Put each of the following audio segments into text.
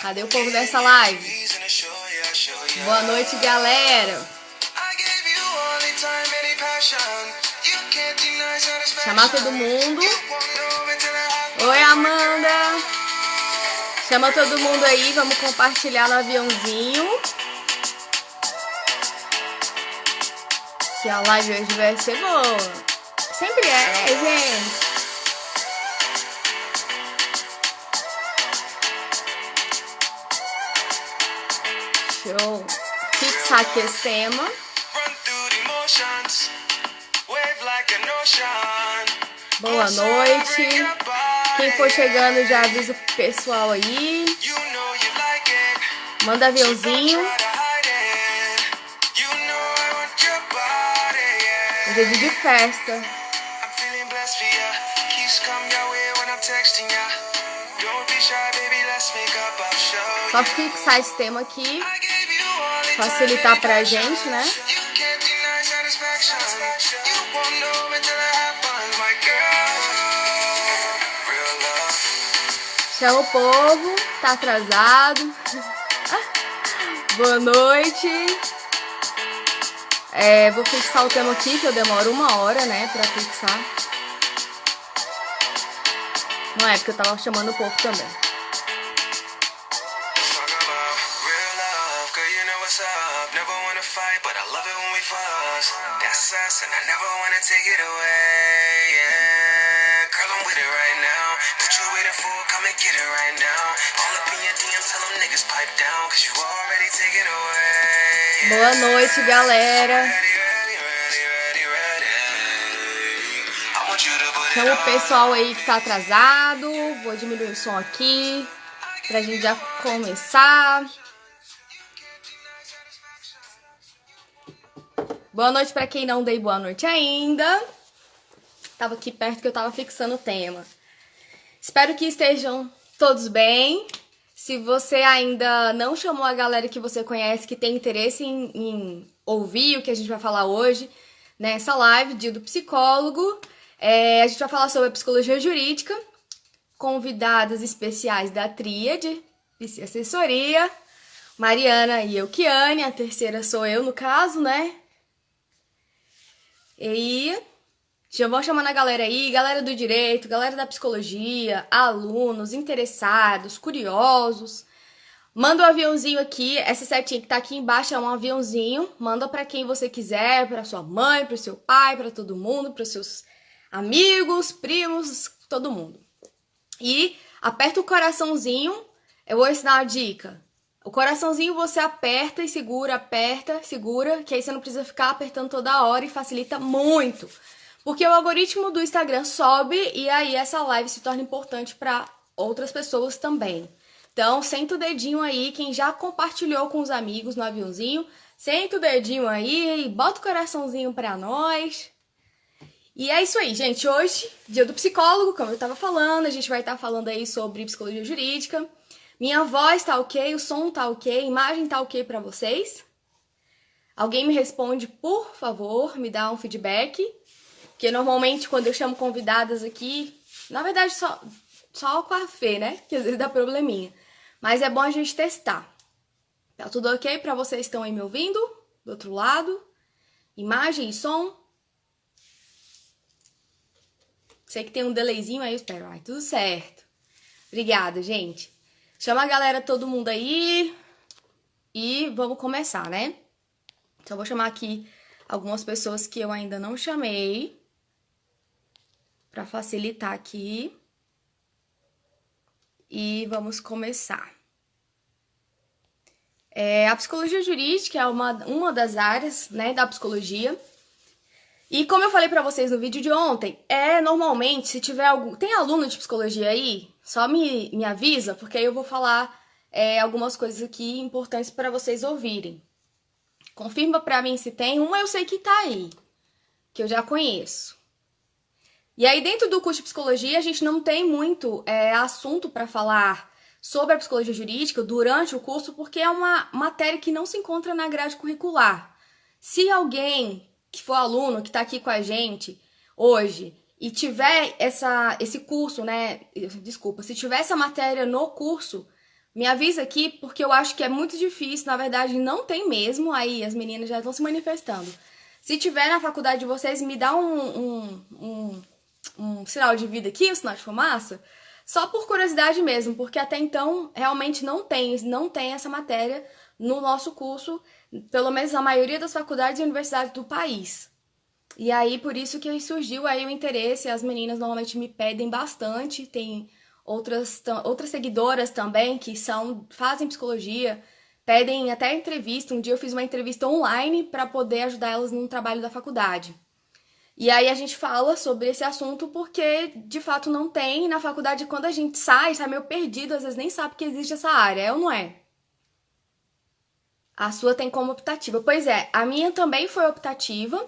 Cadê o povo dessa live? Boa noite, galera. Chamar todo mundo. Oi, Amanda. Chama todo mundo aí, vamos compartilhar no aviãozinho. Que a live hoje vai ser boa. Sempre é, gente. Show. Fixar aqui esse tema. Boa noite. Quem for chegando já avisa o pessoal aí. Manda aviãozinho. Hoje é dia de festa. Só fixar esse tema aqui. Facilitar pra gente, né? Chama o povo, tá atrasado. Boa noite. Vou fixar o tema aqui, que eu demoro 1 hora, né, pra fixar. Não é, porque eu tava chamando o povo também. Boa noite, galera. Chama o pessoal aí que tá atrasado. Vou diminuir o som aqui pra gente já começar. Boa noite pra quem não dei boa noite ainda. Tava aqui perto que eu tava fixando o tema. Espero que estejam todos bem. Se você ainda não chamou a galera que você conhece, que tem interesse em ouvir o que a gente vai falar hoje, nessa live, Dia do Psicólogo, a gente vai falar sobre a psicologia jurídica, convidadas especiais da Tríade, Psi Assessoria, Mariana e Euquiane, a terceira sou eu no caso, né? E já vão chamando a galera aí, galera do direito, galera da psicologia, alunos, interessados, curiosos. Manda um aviãozinho aqui, essa setinha que tá aqui embaixo é um aviãozinho. Manda pra quem você quiser, pra sua mãe, pro seu pai, pra todo mundo, pros seus amigos, primos, todo mundo. E aperta o coraçãozinho, eu vou ensinar uma dica. O coraçãozinho você aperta e segura, aperta, segura, que aí você não precisa ficar apertando toda hora e facilita muito. Porque o algoritmo do Instagram sobe e aí essa live se torna importante para outras pessoas também. Então, senta o dedinho aí, quem já compartilhou com os amigos no aviãozinho, senta o dedinho aí e bota o coraçãozinho para nós. E é isso aí, gente. Hoje, Dia do Psicólogo, como eu tava falando, a gente vai estar falando aí sobre psicologia jurídica. Minha voz tá ok, o som tá ok, a imagem tá ok para vocês? Alguém me responde, por favor, me dá um feedback. Porque normalmente quando eu chamo convidadas aqui, na verdade só com a Fê, né? Que às vezes dá probleminha. Mas é bom a gente testar. Tá tudo ok pra vocês que estão aí me ouvindo? Do outro lado? Imagem e som? Sei que tem um delayzinho aí, eu espero. Ai, tudo certo. Obrigada, gente. Chama a galera, todo mundo aí. E vamos começar, né? Então eu vou chamar aqui algumas pessoas que eu ainda não chamei. Para facilitar aqui. E vamos começar. A psicologia jurídica é uma das áreas, né, da psicologia. E como eu falei para vocês no vídeo de ontem, normalmente, se tiver algum... Tem aluno de psicologia aí? Só me avisa, porque aí eu vou falar algumas coisas aqui importantes para vocês ouvirem. Confirma para mim se tem. Eu sei que tá aí, que eu já conheço. E aí, dentro do curso de psicologia, a gente não tem muito assunto para falar sobre a psicologia jurídica durante o curso, porque é uma matéria que não se encontra na grade curricular. Se alguém que for aluno, que está aqui com a gente hoje, e tiver esse curso, né? Desculpa, se tiver essa matéria no curso, me avisa aqui, porque eu acho que é muito difícil. Na verdade, não tem mesmo. Aí as meninas já estão se manifestando. Se tiver na faculdade de vocês, me dá um sinal de vida aqui, um sinal de fumaça, só por curiosidade mesmo, porque até então realmente não tem essa matéria no nosso curso, pelo menos na maioria das faculdades e universidades do país. E aí, por isso que surgiu aí o interesse, as meninas normalmente me pedem bastante, tem outras seguidoras também que fazem psicologia, pedem até entrevista. Um dia eu fiz uma entrevista online para poder ajudar elas no trabalho da faculdade. E aí a gente fala sobre esse assunto porque, de fato, não tem. Na faculdade, quando a gente sai meio perdido, às vezes nem sabe que existe essa área, é ou não é? A sua tem como optativa. Pois é, a minha também foi optativa.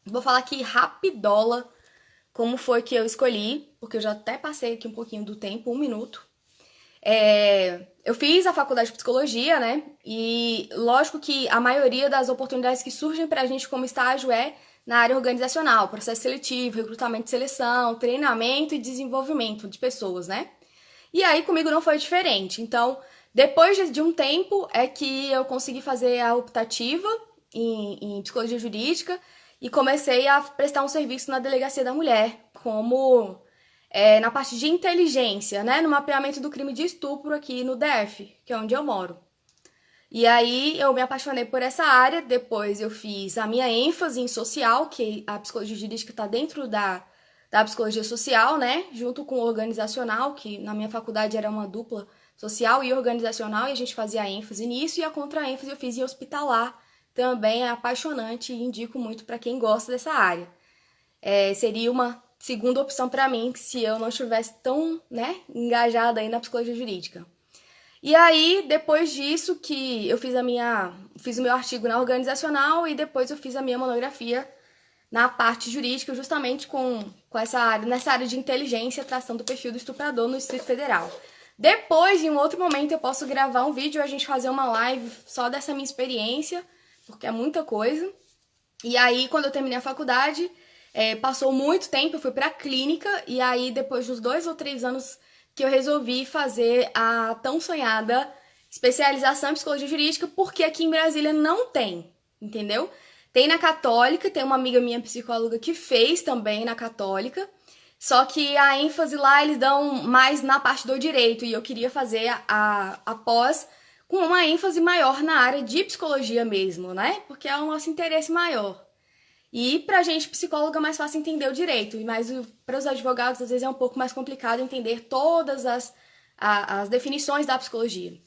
Vou falar aqui rapidola como foi que eu escolhi, porque eu já até passei aqui um pouquinho do tempo, 1 minuto. Eu fiz a faculdade de psicologia, né? E lógico que a maioria das oportunidades que surgem pra gente como estágio é na área organizacional, processo seletivo, recrutamento e seleção, treinamento e desenvolvimento de pessoas, né? E aí comigo não foi diferente. Então, depois de um tempo é que eu consegui fazer a optativa em psicologia jurídica e comecei a prestar um serviço na Delegacia da Mulher, como na parte de inteligência, né? No mapeamento do crime de estupro aqui no DF, que é onde eu moro. E aí eu me apaixonei por essa área, depois eu fiz a minha ênfase em social, que a psicologia jurídica está dentro da psicologia social, né? Junto com o organizacional, que na minha faculdade era uma dupla social e organizacional, e a gente fazia a ênfase nisso, e a contra-ênfase eu fiz em hospitalar, também é apaixonante e indico muito para quem gosta dessa área. Seria uma segunda opção para mim, se eu não estivesse tão, né, engajada aí na psicologia jurídica. E aí, depois disso, que eu fiz o meu artigo na organizacional e depois eu fiz a minha monografia na parte jurídica, justamente com essa área, nessa área de inteligência, tração do perfil do estuprador no Distrito Federal. Depois, em um outro momento, eu posso gravar um vídeo e a gente fazer uma live só dessa minha experiência, porque é muita coisa. E aí, quando eu terminei a faculdade, passou muito tempo, eu fui pra clínica, e aí, depois dos 2 ou 3 anos que eu resolvi fazer a tão sonhada especialização em psicologia jurídica, porque aqui em Brasília não tem, entendeu? Tem na Católica, tem uma amiga minha psicóloga que fez também na Católica, só que a ênfase lá eles dão mais na parte do direito, e eu queria fazer a pós com uma ênfase maior na área de psicologia mesmo, né? Porque é o nosso interesse maior. E pra gente, psicóloga, é mais fácil entender o direito, mas para os advogados, às vezes, é um pouco mais complicado entender todas as definições da psicologia.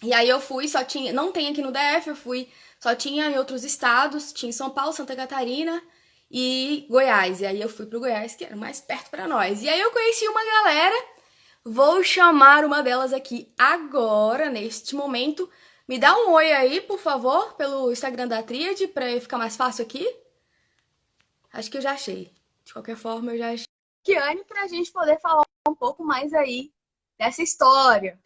E aí eu fui, não tem aqui no DF, só tinha em outros estados, tinha em São Paulo, Santa Catarina e Goiás. E aí eu fui pro Goiás, que era mais perto para nós. E aí eu conheci uma galera, vou chamar uma delas aqui agora, neste momento. Me dá um oi aí, por favor, pelo Instagram da Tríade, pra ficar mais fácil aqui. Acho que eu já achei. De qualquer forma, eu já achei. Kiane, pra gente poder falar um pouco mais aí dessa história.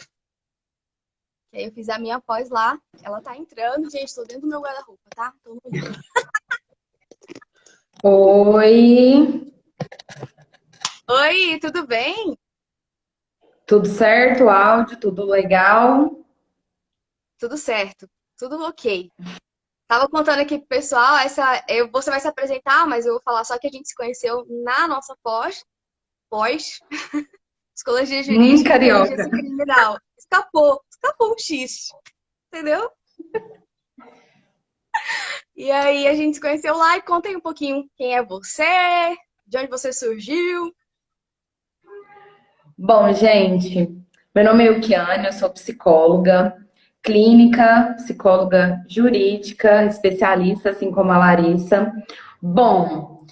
E aí eu fiz a minha pós lá. Ela tá entrando. Gente, tô dentro do meu guarda-roupa, tá? Tô no livro. Oi, Oi, tudo bem? tudo certo? Áudio, tudo legal? Tudo certo. Tudo ok. Tava contando aqui pro pessoal, você vai se apresentar, mas eu vou falar só que a gente se conheceu na nossa pós, Psicologia Jurídica e Carioca. Inteligência Criminal. Escapou um X, entendeu? E aí a gente se conheceu lá e conta aí um pouquinho quem é você, de onde você surgiu. Bom, gente, meu nome é Euquiane, eu sou psicóloga clínica, psicóloga jurídica, especialista, assim como a Larissa. Bom,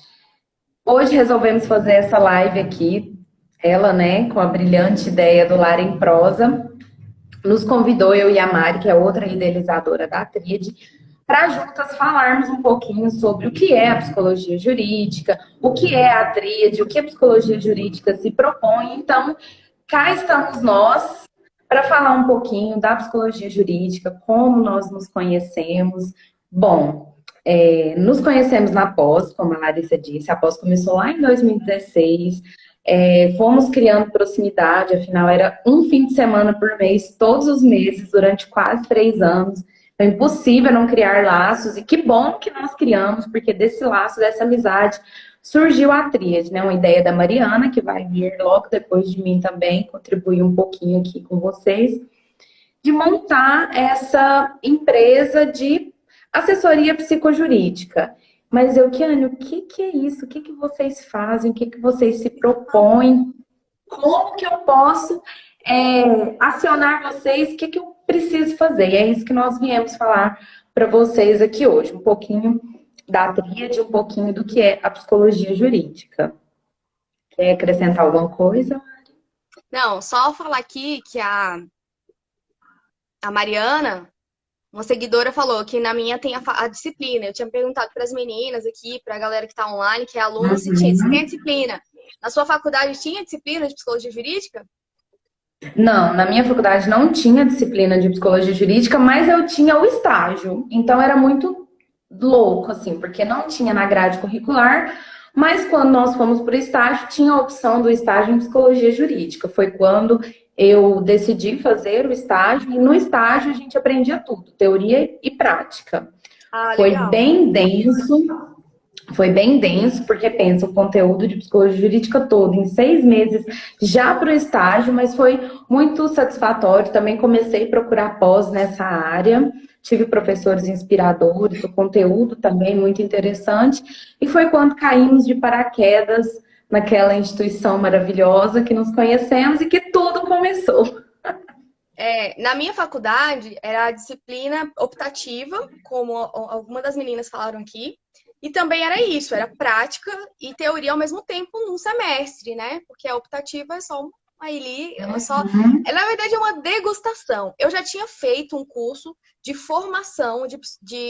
hoje resolvemos fazer essa live aqui, ela, né, com a brilhante ideia do Lar em Prosa, nos convidou, eu e a Mari, que é outra idealizadora da Tríade, para juntas falarmos um pouquinho sobre o que é a psicologia jurídica, o que é a tríade, o que a psicologia jurídica se propõe. Então, cá estamos nós para falar um pouquinho da psicologia jurídica, como nós nos conhecemos. Bom, Nos conhecemos na pós, como a Larissa disse, a pós começou lá em 2016, fomos criando proximidade, afinal era um fim de semana por mês, todos os meses, durante quase 3 anos. É impossível não criar laços, e que bom que nós criamos, porque desse laço, dessa amizade, surgiu a tríade, né? Uma ideia da Mariana, que vai vir logo depois de mim também, contribuir um pouquinho aqui com vocês, de montar essa empresa de assessoria psicojurídica. Mas, Euquiane, o que que é isso? O que que vocês fazem? O que que vocês se propõem? Como que eu posso acionar vocês? O que que eu preciso fazer? E é isso que nós viemos falar para vocês aqui hoje. Um pouquinho da tríade, um pouquinho do que é a psicologia jurídica. Quer acrescentar alguma coisa? Não, só falar aqui que a Mariana, uma seguidora, falou que na minha tem a disciplina. Eu tinha perguntado para as meninas aqui, para a galera que está online, que é aluna, se tem a disciplina. Na sua faculdade tinha disciplina de psicologia jurídica? Não, na minha faculdade não tinha disciplina de psicologia jurídica, mas eu tinha o estágio. Então era muito louco, assim, porque não tinha na grade curricular, mas quando nós fomos para o estágio, tinha a opção do estágio em psicologia jurídica. Foi quando eu decidi fazer o estágio, e no estágio a gente aprendia tudo, teoria e prática. Ah, Foi legal. bem denso, foi bem denso, porque pensa o conteúdo de psicologia jurídica todo em 6 meses já para o estágio, mas foi muito satisfatório. Também comecei a procurar pós nessa área, tive professores inspiradores, o conteúdo também muito interessante, e foi quando caímos de paraquedas naquela instituição maravilhosa que nos conhecemos e que tudo começou. Na minha faculdade era a disciplina optativa, como algumas das meninas falaram aqui, e também era isso, era prática e teoria ao mesmo tempo num semestre, né? Porque a optativa é só na verdade é uma degustação. Eu já tinha feito um curso de formação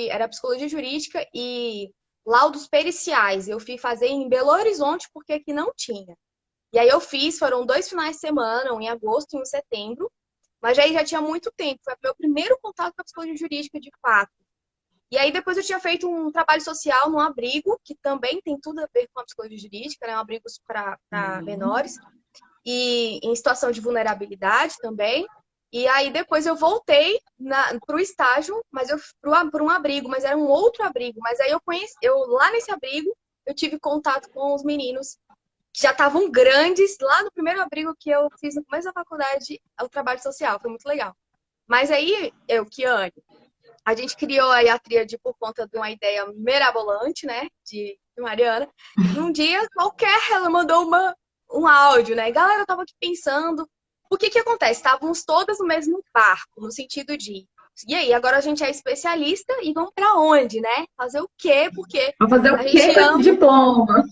era psicologia jurídica e laudos periciais. Eu fui fazer em Belo Horizonte porque aqui não tinha. E aí eu fiz, foram 2 finais de semana, um em agosto e um em setembro. Mas aí já tinha muito tempo, foi o meu primeiro contato com a psicologia jurídica de fato. E aí depois eu tinha feito um trabalho social num abrigo, que também tem tudo a ver com a psicologia jurídica, né? Um abrigo para menores, e em situação de vulnerabilidade também. E aí depois eu voltei para o estágio, mas eu para um abrigo, mas era um outro abrigo. Mas aí lá nesse abrigo, eu tive contato com os meninos que já estavam grandes, lá no primeiro abrigo que eu fiz no começo da faculdade, o trabalho social, foi muito legal. Mas aí, Kiane, a gente criou aí a tríade por conta de uma ideia mirabolante, né, de Mariana. Num dia qualquer, ela mandou um áudio, né? Galera, eu tava aqui pensando, o que que acontece? Estávamos todas no mesmo barco, no sentido de, e aí, agora a gente é especialista e vamos pra onde, né? Fazer o quê? Porque Vou fazer o a quê gente com esse ama diploma?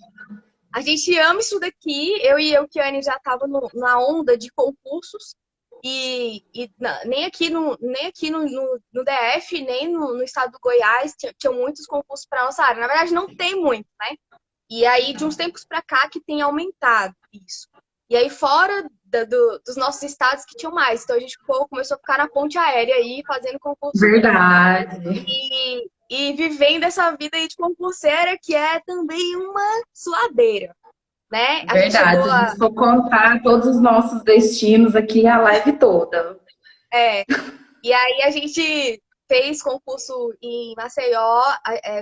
a gente ama isso daqui. Eu e a Kiane já tava na onda de concursos. Nem aqui no DF, nem no estado do Goiás, tinha muitos concursos para nossa área. Na verdade, não tem muito, né? E aí, de uns tempos para cá, que tem aumentado isso. E aí, fora dos nossos estados que tinham mais. Então, a gente começou a ficar na ponte aérea aí, fazendo concurso. Verdade. E vivendo essa vida aí de concurseira, que é também uma suadeira, né? A gente Verdade. chegou Se a gente for contar todos os nossos destinos aqui, a live toda. E aí a gente fez concurso em Maceió,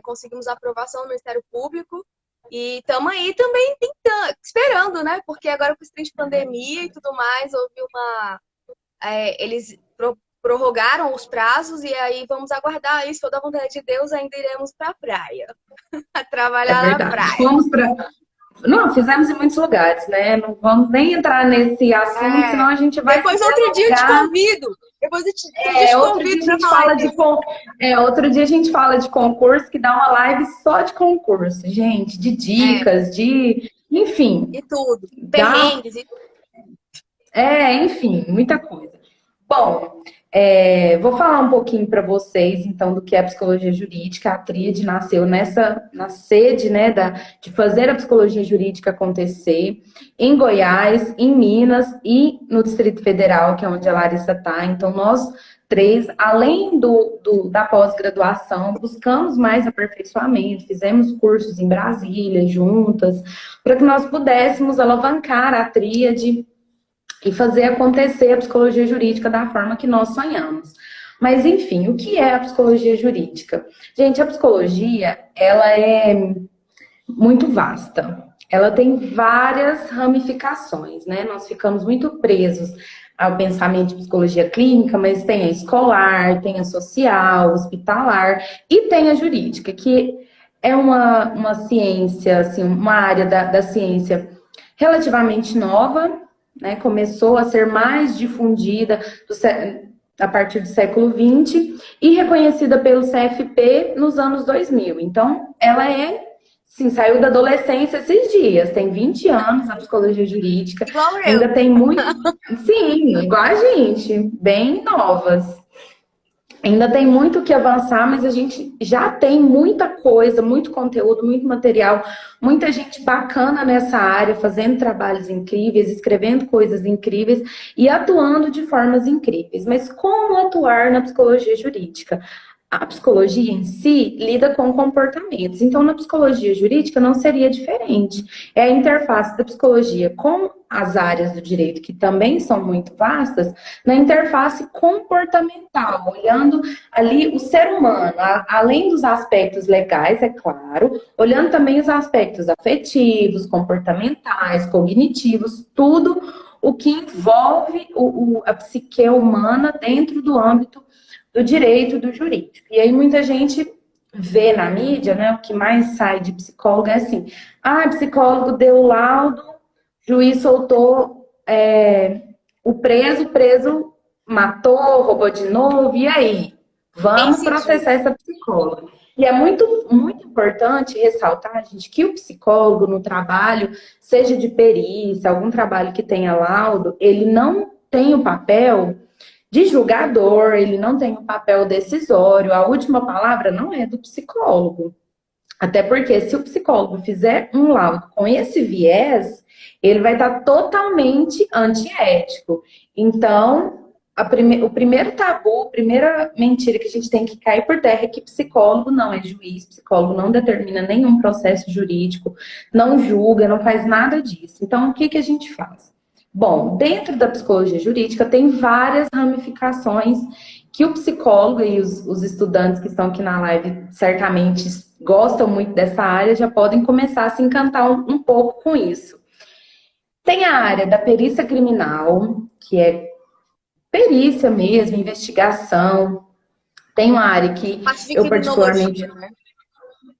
conseguimos aprovação no Ministério Público e estamos aí também tentando, esperando, né? Porque agora com esse tempo de pandemia e tudo mais, eles prorrogaram os prazos e aí vamos aguardar isso. Toda a vontade de Deus, ainda iremos para a praia, a É trabalhar na verdade. praia. Não, fizemos em muitos lugares, né? Não vamos nem entrar nesse assunto, senão a gente vai Depois, se outro dia eu te delongar. convido. Depois eu te Outro dia convido a para gente falar fala disso. outro dia a gente fala de concurso, que dá uma live só de concurso, gente, de dicas, enfim, E tudo. dá, Perrengues e enfim, muita coisa. Bom, vou falar um pouquinho para vocês, então, do que é a psicologia jurídica. A Tríade nasceu na sede, né, de fazer a psicologia jurídica acontecer em Goiás, em Minas e no Distrito Federal, que é onde a Larissa está. Então, nós três, além da pós-graduação, buscamos mais aperfeiçoamento, fizemos cursos em Brasília juntas, para que nós pudéssemos alavancar a tríade e fazer acontecer a psicologia jurídica da forma que nós sonhamos. Mas, enfim, o que é a psicologia jurídica? Gente, a psicologia, ela é muito vasta. Ela tem várias ramificações, né? Nós ficamos muito presos ao pensamento de psicologia clínica, mas tem a escolar, tem a social, hospitalar e tem a jurídica, que é uma ciência, assim, uma área da ciência relativamente nova, né? Começou a ser mais difundida a partir do século XX e reconhecida pelo CFP nos anos 2000. Então, ela sim, saiu da adolescência esses dias, tem 20 anos a psicologia jurídica, Igual eu. ainda tem muito, sim, igual a gente, bem novas. Ainda tem muito o que avançar, mas a gente já tem muita coisa, muito conteúdo, muito material, muita gente bacana nessa área, fazendo trabalhos incríveis, escrevendo coisas incríveis e atuando de formas incríveis. Mas como atuar na psicologia jurídica? A psicologia em si lida com comportamentos, então na psicologia jurídica não seria diferente. É a interface da psicologia com as áreas do direito, que também são muito vastas, na interface comportamental, olhando ali o ser humano, além dos aspectos legais, é claro, olhando também os aspectos afetivos, comportamentais, cognitivos, tudo o que envolve a psique humana dentro do âmbito do direito, do jurídico. E aí muita gente vê na mídia, né, o que mais sai de psicólogo é assim, psicólogo deu laudo, juiz soltou o preso matou, roubou de novo, e aí? Vamos processar essa psicóloga. E é muito, muito importante ressaltar, gente, que o psicólogo no trabalho, seja de perícia, algum trabalho que tenha laudo, ele não tem o papel de julgador, ele não tem um papel decisório, a última palavra não é do psicólogo. Até porque se o psicólogo fizer um laudo com esse viés, ele vai estar totalmente antiético. Então, o primeiro tabu, a primeira mentira que a gente tem que cair por terra é que psicólogo não é juiz, psicólogo não determina nenhum processo jurídico, não julga, não faz nada disso. Então, o que que a gente faz? Bom, dentro da psicologia jurídica tem várias ramificações que o psicólogo e os estudantes que estão aqui na live certamente gostam muito dessa área, já podem começar a se encantar um pouco com isso. Tem a área da perícia criminal, que é perícia mesmo, investigação. Tem uma área que eu particularmente... Né?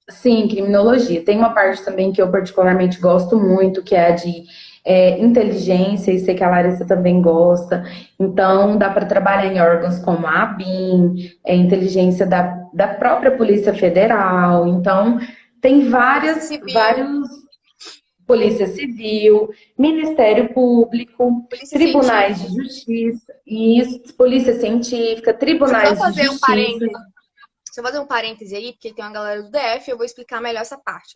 Sim, criminologia. Tem uma parte também que eu particularmente gosto muito, que é a de inteligência, e sei que a Larissa também gosta. Então, dá para trabalhar em órgãos como a ABIN, inteligência da própria Polícia Federal. Então, tem vários... Polícia Civil, Ministério Público, Polícia tribunais científica. De Justiça, isso, Polícia Científica, tribunais de Justiça. Deixa eu fazer um parêntese aí, porque tem uma galera do DF, eu vou explicar melhor essa parte.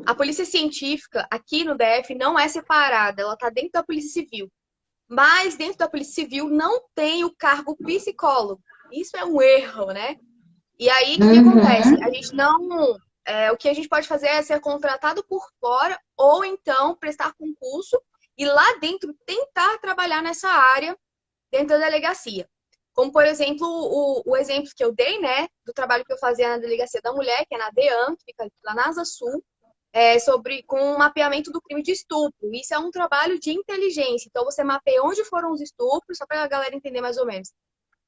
A Polícia Científica, aqui no DF, não é separada, ela está dentro da Polícia Civil. Mas dentro da Polícia Civil não tem o cargo psicólogo. Isso é um erro, né? E aí, o que acontece? A gente não... o que a gente pode fazer é ser contratado por fora ou então prestar concurso e lá dentro tentar trabalhar nessa área dentro da delegacia. Como, por exemplo, o exemplo que eu dei, né, do trabalho que eu fazia na Delegacia da Mulher, que é na DEAN, que fica lá na Asa Sul, com o mapeamento do crime de estupro. Isso é um trabalho de inteligência. Então, você mapeia onde foram os estupros, só para a galera entender mais ou menos.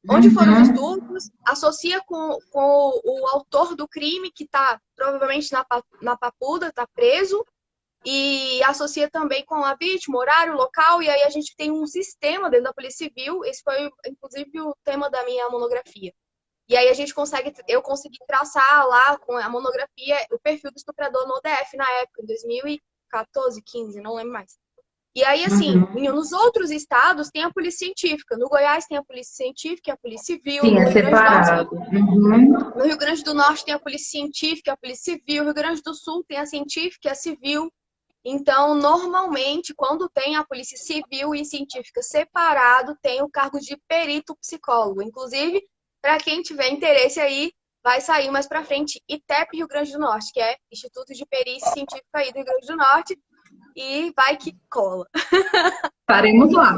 Onde foram os estupros, associa com o autor do crime, que está provavelmente na papuda, está preso, e associa também com a vítima, horário, local, e aí a gente tem um sistema dentro da Polícia Civil. Esse foi, inclusive, o tema da minha monografia. E aí eu consegui traçar lá com a monografia o perfil do estuprador no DF na época, em 2014, 15, não lembro mais. E aí, assim, nos outros estados tem a polícia científica. No Goiás tem a polícia científica e a polícia civil. Sim, é separado. No Rio Grande do Norte tem a polícia científica e a polícia civil. No Rio Grande do Sul tem a científica e a civil. Então, normalmente, quando tem a polícia civil e científica separado, tem o cargo de perito psicólogo. Inclusive, para quem tiver interesse aí, vai sair mais para frente ITEP Rio Grande do Norte, que é Instituto de Perícia Científica aí do Rio Grande do Norte, e vai que cola. Estaremos lá.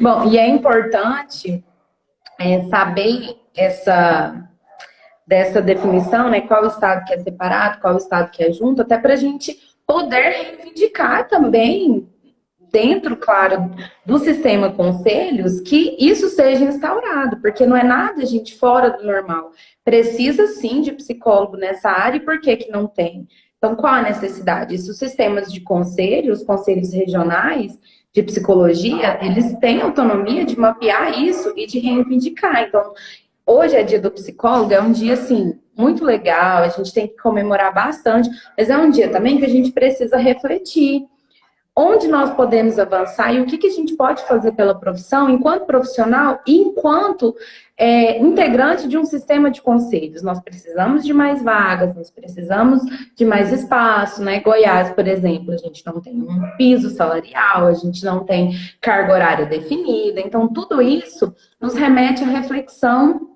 Bom, e é importante saber dessa definição, né? Qual estado que é separado, qual estado que é junto, até para a gente poder reivindicar também, dentro, claro, do sistema conselhos, que isso seja instaurado, porque não é nada, gente, fora do normal. Precisa sim de psicólogo nessa área, e por que que não tem? Então, qual a necessidade? Isso, os sistemas de conselhos, conselhos regionais de psicologia, eles têm autonomia de mapear isso e de reivindicar. Então, hoje é dia do psicólogo, é um dia, assim, muito legal, a gente tem que comemorar bastante, mas é um dia também que a gente precisa refletir onde nós podemos avançar e o que, que a gente pode fazer pela profissão, enquanto profissional e enquanto integrante de um sistema de conselhos. Nós precisamos de mais vagas, nós precisamos de mais espaço, né? Goiás, por exemplo, a gente não tem um piso salarial, a gente não tem carga horária definida, então tudo isso nos remete à reflexão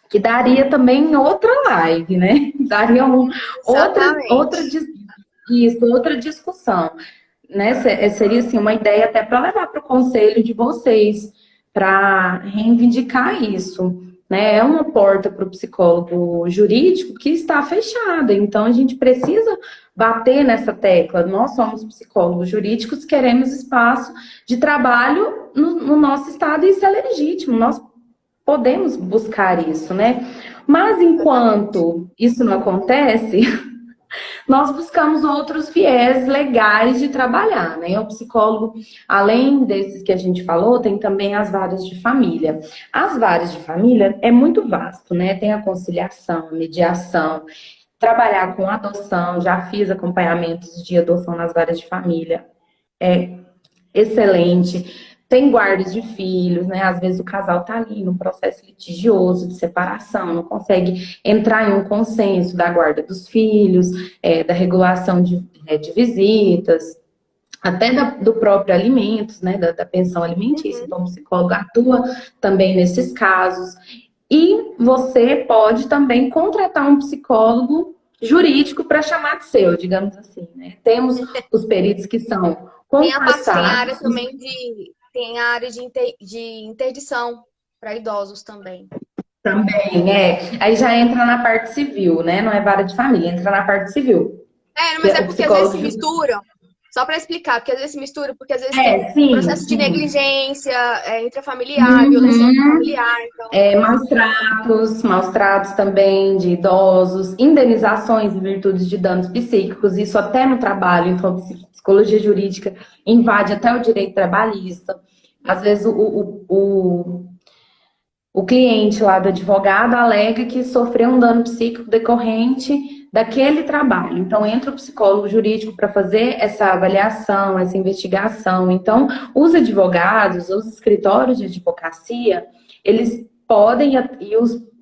que daria também outra live, né? Daria outra discussão, né? Seria assim uma ideia até para levar para o conselho de vocês, para reivindicar isso, né? É uma porta para o psicólogo jurídico que está fechada, então a gente precisa bater nessa tecla. Nós somos psicólogos jurídicos, queremos espaço de trabalho no nosso estado e isso é legítimo, nós podemos buscar isso, né? Mas enquanto isso não acontece, nós buscamos outros viés legais de trabalhar, né? O psicólogo, além desses que a gente falou, tem também as varas de família. As varas de família é muito vasto, né? Tem a conciliação, mediação, trabalhar com adoção, já fiz acompanhamentos de adoção nas varas de família. É excelente. Tem guardas de filhos, né? Às vezes o casal tá ali no processo litigioso de separação, não consegue entrar em um consenso da guarda dos filhos, da regulação de visitas, até do próprio alimentos, né? Da pensão alimentícia. Então, o psicólogo atua também nesses casos. E você pode também contratar um psicólogo jurídico para chamar de seu, digamos assim, né? Temos os peritos que são Tem a área concursados. também tem a área de interdição para idosos também. Também, Aí já entra na parte civil, né? Não é vara de família, entra na parte civil. Mas é porque às vezes se misturam. Só para explicar, porque às vezes se mistura, porque às vezes tem sim, processo sim. de negligência, intrafamiliar, violência intrafamiliar. Então... maus tratos também de idosos, indenizações em virtude de danos psíquicos, isso até no trabalho, então a psicologia jurídica invade até o direito trabalhista. Às vezes o cliente lá do advogado alega que sofreu um dano psíquico decorrente daquele trabalho. Então, entra o psicólogo jurídico para fazer essa avaliação, essa investigação. Então, os advogados, os escritórios de advocacia, eles podem, e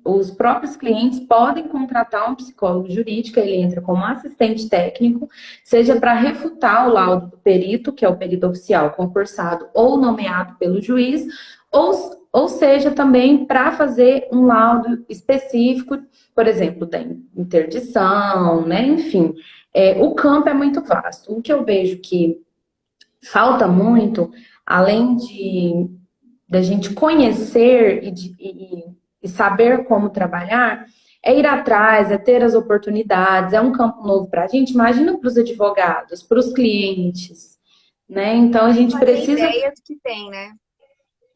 os próprios clientes podem contratar um psicólogo jurídico, ele entra como assistente técnico, seja para refutar o laudo do perito, que é o perito oficial concursado ou nomeado pelo juiz, ou seja, também para fazer um laudo específico, por exemplo, da interdição, né? Enfim, o campo é muito vasto. O que eu vejo que falta muito, além da gente conhecer e saber como trabalhar, é ir atrás, é ter as oportunidades, é um campo novo para a gente. Imagina para os advogados, para os clientes, né? Então a gente precisa. Ideia do que tem, né?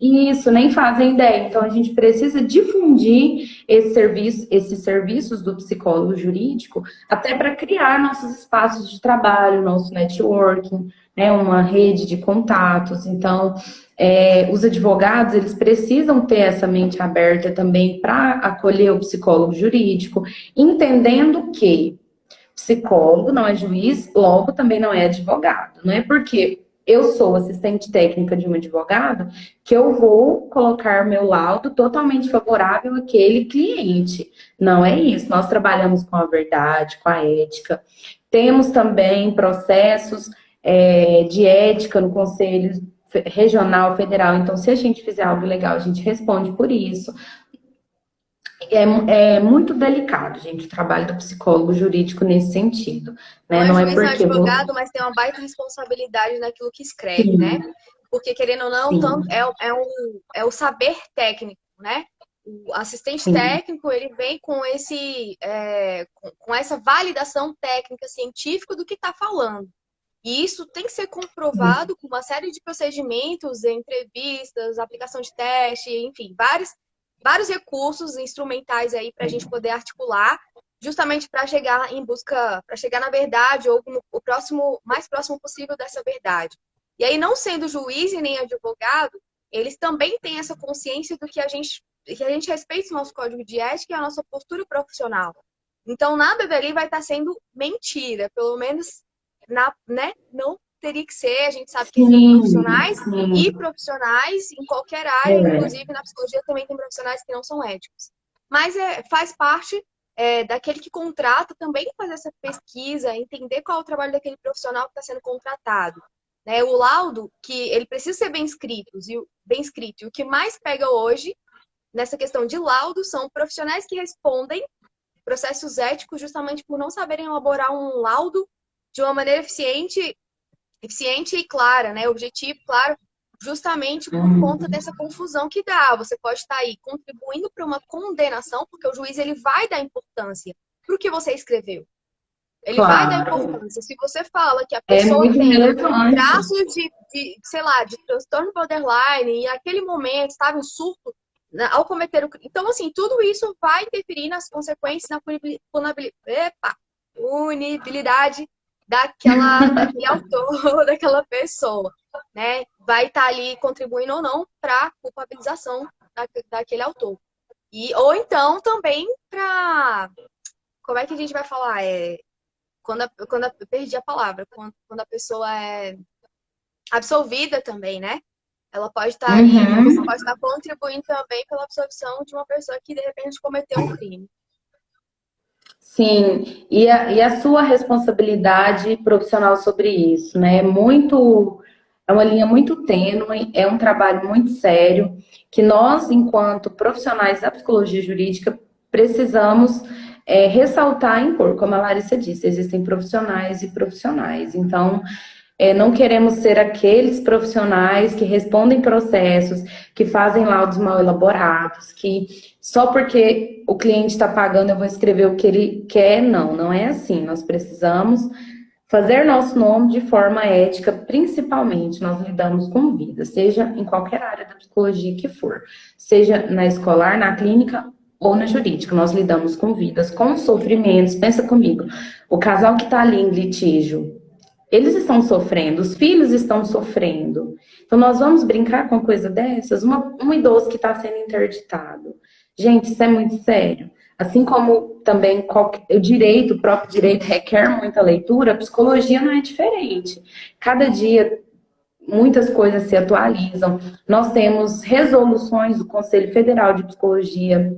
Isso, nem fazem ideia. Então, a gente precisa difundir esses serviços do psicólogo jurídico, até para criar nossos espaços de trabalho, nosso networking, né, uma rede de contatos. Então, os advogados, eles precisam ter essa mente aberta também para acolher o psicólogo jurídico, entendendo que psicólogo não é juiz, logo também não é advogado. Não é porque eu sou assistente técnica de um advogado que eu vou colocar meu laudo totalmente favorável àquele cliente. Não é isso. Nós trabalhamos com a verdade, com a ética. Temos também processos de ética no Conselho Regional, Federal. Então, se a gente fizer algo legal, a gente responde por isso. É muito delicado, gente, o trabalho do psicólogo jurídico nesse sentido, Não né? é Não é juiz, não é porque vou... advogado, mas tem uma baita responsabilidade naquilo que escreve, né? Sim, Porque, querendo ou não, tanto, sim, é o saber técnico, né? O assistente sim. técnico, ele vem com com essa validação técnica, científica do que está falando. E isso tem que ser comprovado com uma série de procedimentos, entrevistas, aplicação de teste, enfim, vários recursos instrumentais aí para a gente poder articular, justamente para chegar em busca, para chegar na verdade ou no o próximo, mais próximo possível dessa verdade. E aí, não sendo juiz e nem advogado, eles também têm essa consciência do que a gente respeita o nosso código de ética e a nossa postura profissional. Então, nada dali vai estar sendo mentira, pelo menos né? Não teria que ser, a gente sabe que existem Sim, profissionais e sim. profissionais em qualquer área, É. inclusive na psicologia também tem profissionais que não são éticos. Mas faz parte daquele que contrata também fazer essa pesquisa, entender qual é o trabalho daquele profissional que está sendo contratado. Né? O laudo, que ele precisa ser bem escrito. E o que mais pega hoje nessa questão de laudo são profissionais que respondem processos éticos justamente por não saberem elaborar um laudo de uma maneira eficiente e clara, né? Objetivo, claro, justamente por conta Uhum. dessa confusão que dá. Você pode estar aí contribuindo para uma condenação, porque o juiz ele vai dar importância para o que você escreveu. Ele vai dar Claro. importância. Se você fala que a É pessoa muito tem relevante. traços sei lá, de transtorno borderline e naquele momento estava em surto ao cometer o crime. Então, assim, tudo isso vai interferir nas consequências, na punibilidade daquele autor, daquela pessoa, né? Vai estar ali contribuindo ou não para a culpabilização daquele autor. Ou então também para. Como é que a gente vai falar? Eu perdi a palavra, quando a pessoa é absolvida também, né? Ela pode estar ali, você Uhum. pode estar contribuindo também pela absolvição de uma pessoa que de repente cometeu um crime. Sim, e a sua responsabilidade profissional sobre isso, né? É uma linha muito tênue, é um trabalho muito sério, que nós, enquanto profissionais da psicologia jurídica, precisamos ressaltar e impor, como a Larissa disse, existem profissionais e profissionais. Então, não queremos ser aqueles profissionais que respondem processos, que fazem laudos mal elaborados, que só porque o cliente está pagando eu vou escrever o que ele quer. Não, não é assim. Nós precisamos fazer nosso nome de forma ética, principalmente nós lidamos com vida, seja em qualquer área da psicologia que for, seja na escolar, na clínica ou na jurídica. Nós lidamos com vidas, com sofrimentos. Pensa comigo, o casal que está ali em litígio, eles estão sofrendo, os filhos estão sofrendo. Então, nós vamos brincar com uma coisa dessas? Um idoso que está sendo interditado. Gente, isso é muito sério. Assim como também o próprio direito requer muita leitura, a psicologia não é diferente. Cada dia muitas coisas se atualizam. Nós temos resoluções do Conselho Federal de Psicologia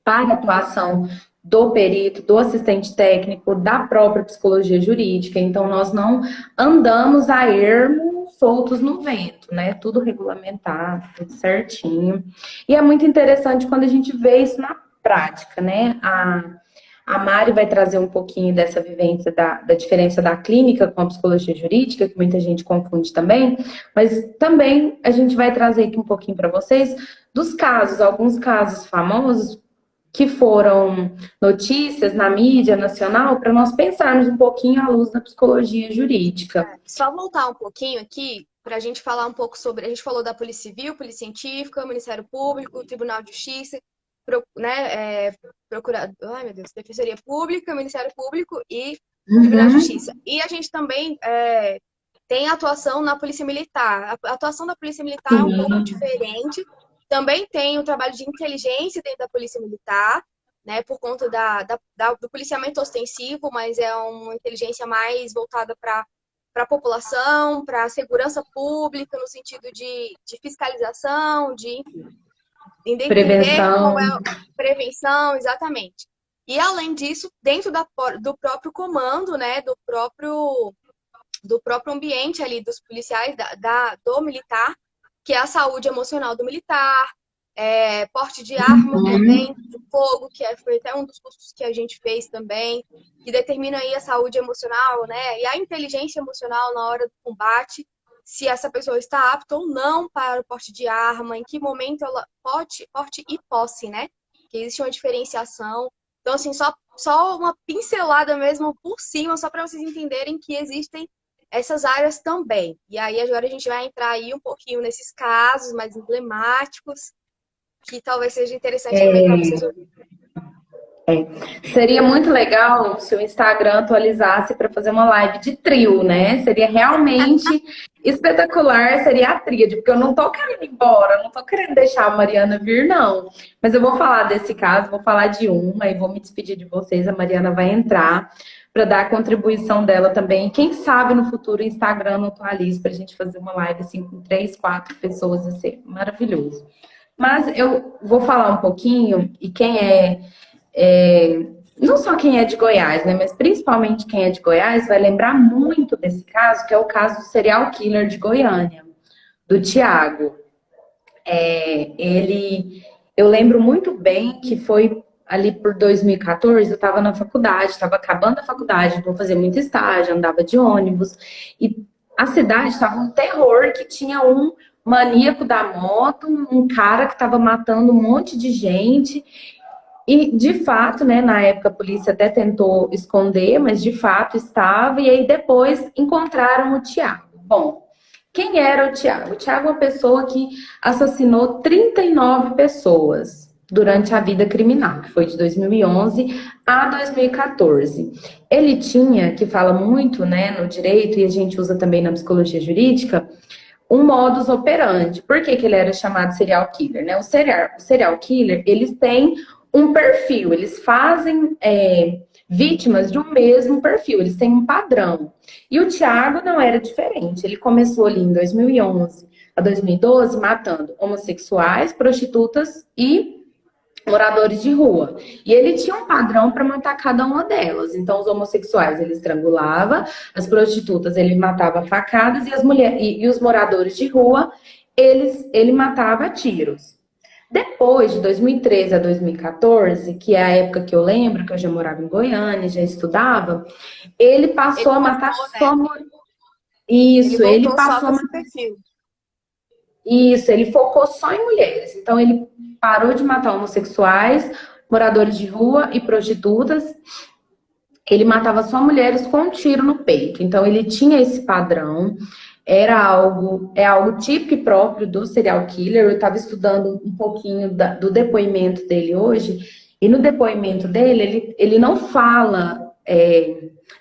para a atuação do perito, do assistente técnico, da própria psicologia jurídica. Então, nós não andamos a ermo soltos no vento, né? Tudo regulamentado, tudo certinho. E é muito interessante quando a gente vê isso na prática, né? A Mari vai trazer um pouquinho dessa vivência da diferença da clínica com a psicologia jurídica, que muita gente confunde também, mas também a gente vai trazer aqui um pouquinho para vocês dos casos, alguns casos famosos que foram notícias na mídia nacional, para nós pensarmos um pouquinho à luz da psicologia jurídica. Só voltar um pouquinho aqui para a gente falar um pouco sobre. A gente falou da Polícia Civil, Polícia Científica, Ministério Público, Tribunal de Justiça, Procurador, ai meu Deus, Defensoria Pública, Ministério Público e Tribunal de Uhum. Justiça. E a gente também tem atuação na Polícia Militar. A atuação da Polícia Militar é um pouco Sim, diferente. Também tem o trabalho de inteligência dentro da Polícia Militar, né, por conta do policiamento ostensivo, mas é uma inteligência mais voltada para a população, para a segurança pública, no sentido de fiscalização, de entender qual é prevenção. a prevenção, exatamente. E, além disso, dentro do próprio comando, né, do próprio ambiente ali dos policiais, do militar, que é a saúde emocional do militar, porte de arma também, Uhum. de fogo, foi até um dos cursos que a gente fez também, que determina aí a saúde emocional, né, e a inteligência emocional na hora do combate, se essa pessoa está apta ou não para o porte de arma, em que momento ela porte e posse, né, que existe uma diferenciação. Então, assim, só uma pincelada mesmo por cima, só para vocês entenderem que existem essas áreas também. E aí agora a gente vai entrar aí um pouquinho nesses casos mais emblemáticos, que talvez seja interessante também para vocês ouvirem. Seria muito legal se o Instagram atualizasse para fazer uma live de trio, né? Seria realmente espetacular, seria a tríade, porque eu não tô querendo ir embora, não tô querendo deixar a Mariana vir, não. Mas eu vou falar desse caso, vou falar de uma e vou me despedir de vocês. A Mariana vai entrar para dar a contribuição dela também. Quem sabe no futuro o Instagram não atualize para a gente fazer uma live assim com 3, 4 pessoas, ia ser maravilhoso. Mas eu vou falar um pouquinho, e quem não só quem é de Goiás, né, mas principalmente quem é de Goiás vai lembrar muito desse caso, que é o caso do serial killer de Goiânia, do Tiago. Eu lembro muito bem que foi ali por 2014, eu estava na faculdade, estava acabando a faculdade, vou fazer muito estágio, andava de ônibus, e a cidade estava um terror, que tinha um maníaco da moto, um cara que estava matando um monte de gente, e, de fato, né, na época a polícia até tentou esconder, mas de fato estava, e aí depois encontraram o Tiago. Bom, quem era o Tiago? O Tiago é uma pessoa que assassinou 39 pessoas durante a vida criminal, que foi de 2011 a 2014. Ele tinha, que fala muito, né, no direito, e a gente usa também na psicologia jurídica, um modus operandi. Por que que ele era chamado serial killer, né? O serial killer, eles têm um perfil, eles fazem vítimas de um mesmo perfil, eles têm um padrão. E o Thiago não era diferente. Ele começou ali em 2011 a 2012 matando homossexuais, prostitutas e moradores de rua. E ele tinha um padrão para matar cada uma delas. Então, os homossexuais ele estrangulava, as prostitutas ele matava a facadas e as mulheres e os moradores de rua ele matava a tiros. Depois de 2013 a 2014, que é a época que eu lembro, que eu já morava em Goiânia, já estudava, ele Ele passou a matar voltou, né? só Ele isso, ele voltou só passou com a esse matar perfil. isso, ele focou só em mulheres. Então, ele parou de matar homossexuais, moradores de rua e prostitutas. Ele matava só mulheres com um tiro no peito. Então, ele tinha esse padrão. É algo típico e próprio do serial killer. Eu estava estudando um pouquinho do depoimento dele hoje. E no depoimento dele, ele não fala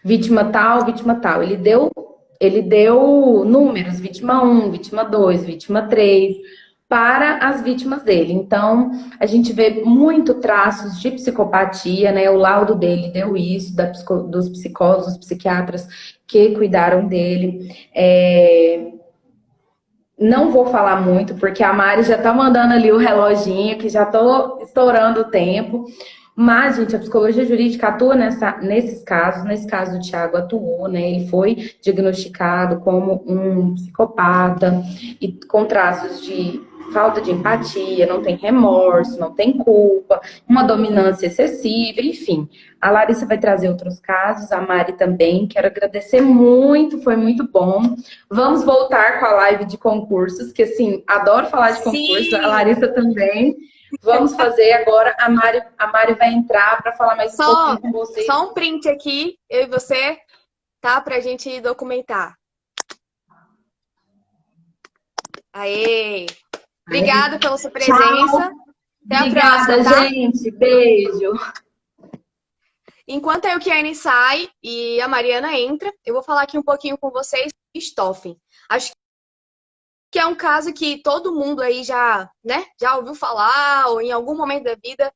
vítima tal, vítima tal. Ele deu números, vítima um, vítima 2, vítima 3 para as vítimas dele. Então, a gente vê muito traços de psicopatia, né? O laudo dele deu isso, dos psicólogos, dos psiquiatras que cuidaram dele. Não vou falar muito, porque a Mari já tá mandando ali o reloginho, que já tô estourando o tempo. Mas, gente, a psicologia jurídica atua nesses casos. Nesse caso, o Thiago atuou, né? Ele foi diagnosticado como um psicopata e com traços de falta de empatia, não tem remorso, não tem culpa, uma dominância excessiva, enfim. A Larissa vai trazer outros casos, a Mari também. Quero agradecer muito, foi muito bom. Vamos voltar com a live de concursos, que assim, adoro falar de concursos, a Sim! Larissa também. Vamos fazer agora, a Mari vai entrar para falar mais um Só, pouquinho com vocês. só um print aqui, eu e você, tá? Pra gente documentar. Aê! Obrigada pela sua Tchau, presença. Até a próxima, obrigada, tá? gente. Beijo. Enquanto a Kiane sai e a Mariana entra, eu vou falar aqui um pouquinho com vocês de Stoffen. Acho que é um caso que todo mundo aí já, né, já ouviu falar, ou em algum momento da vida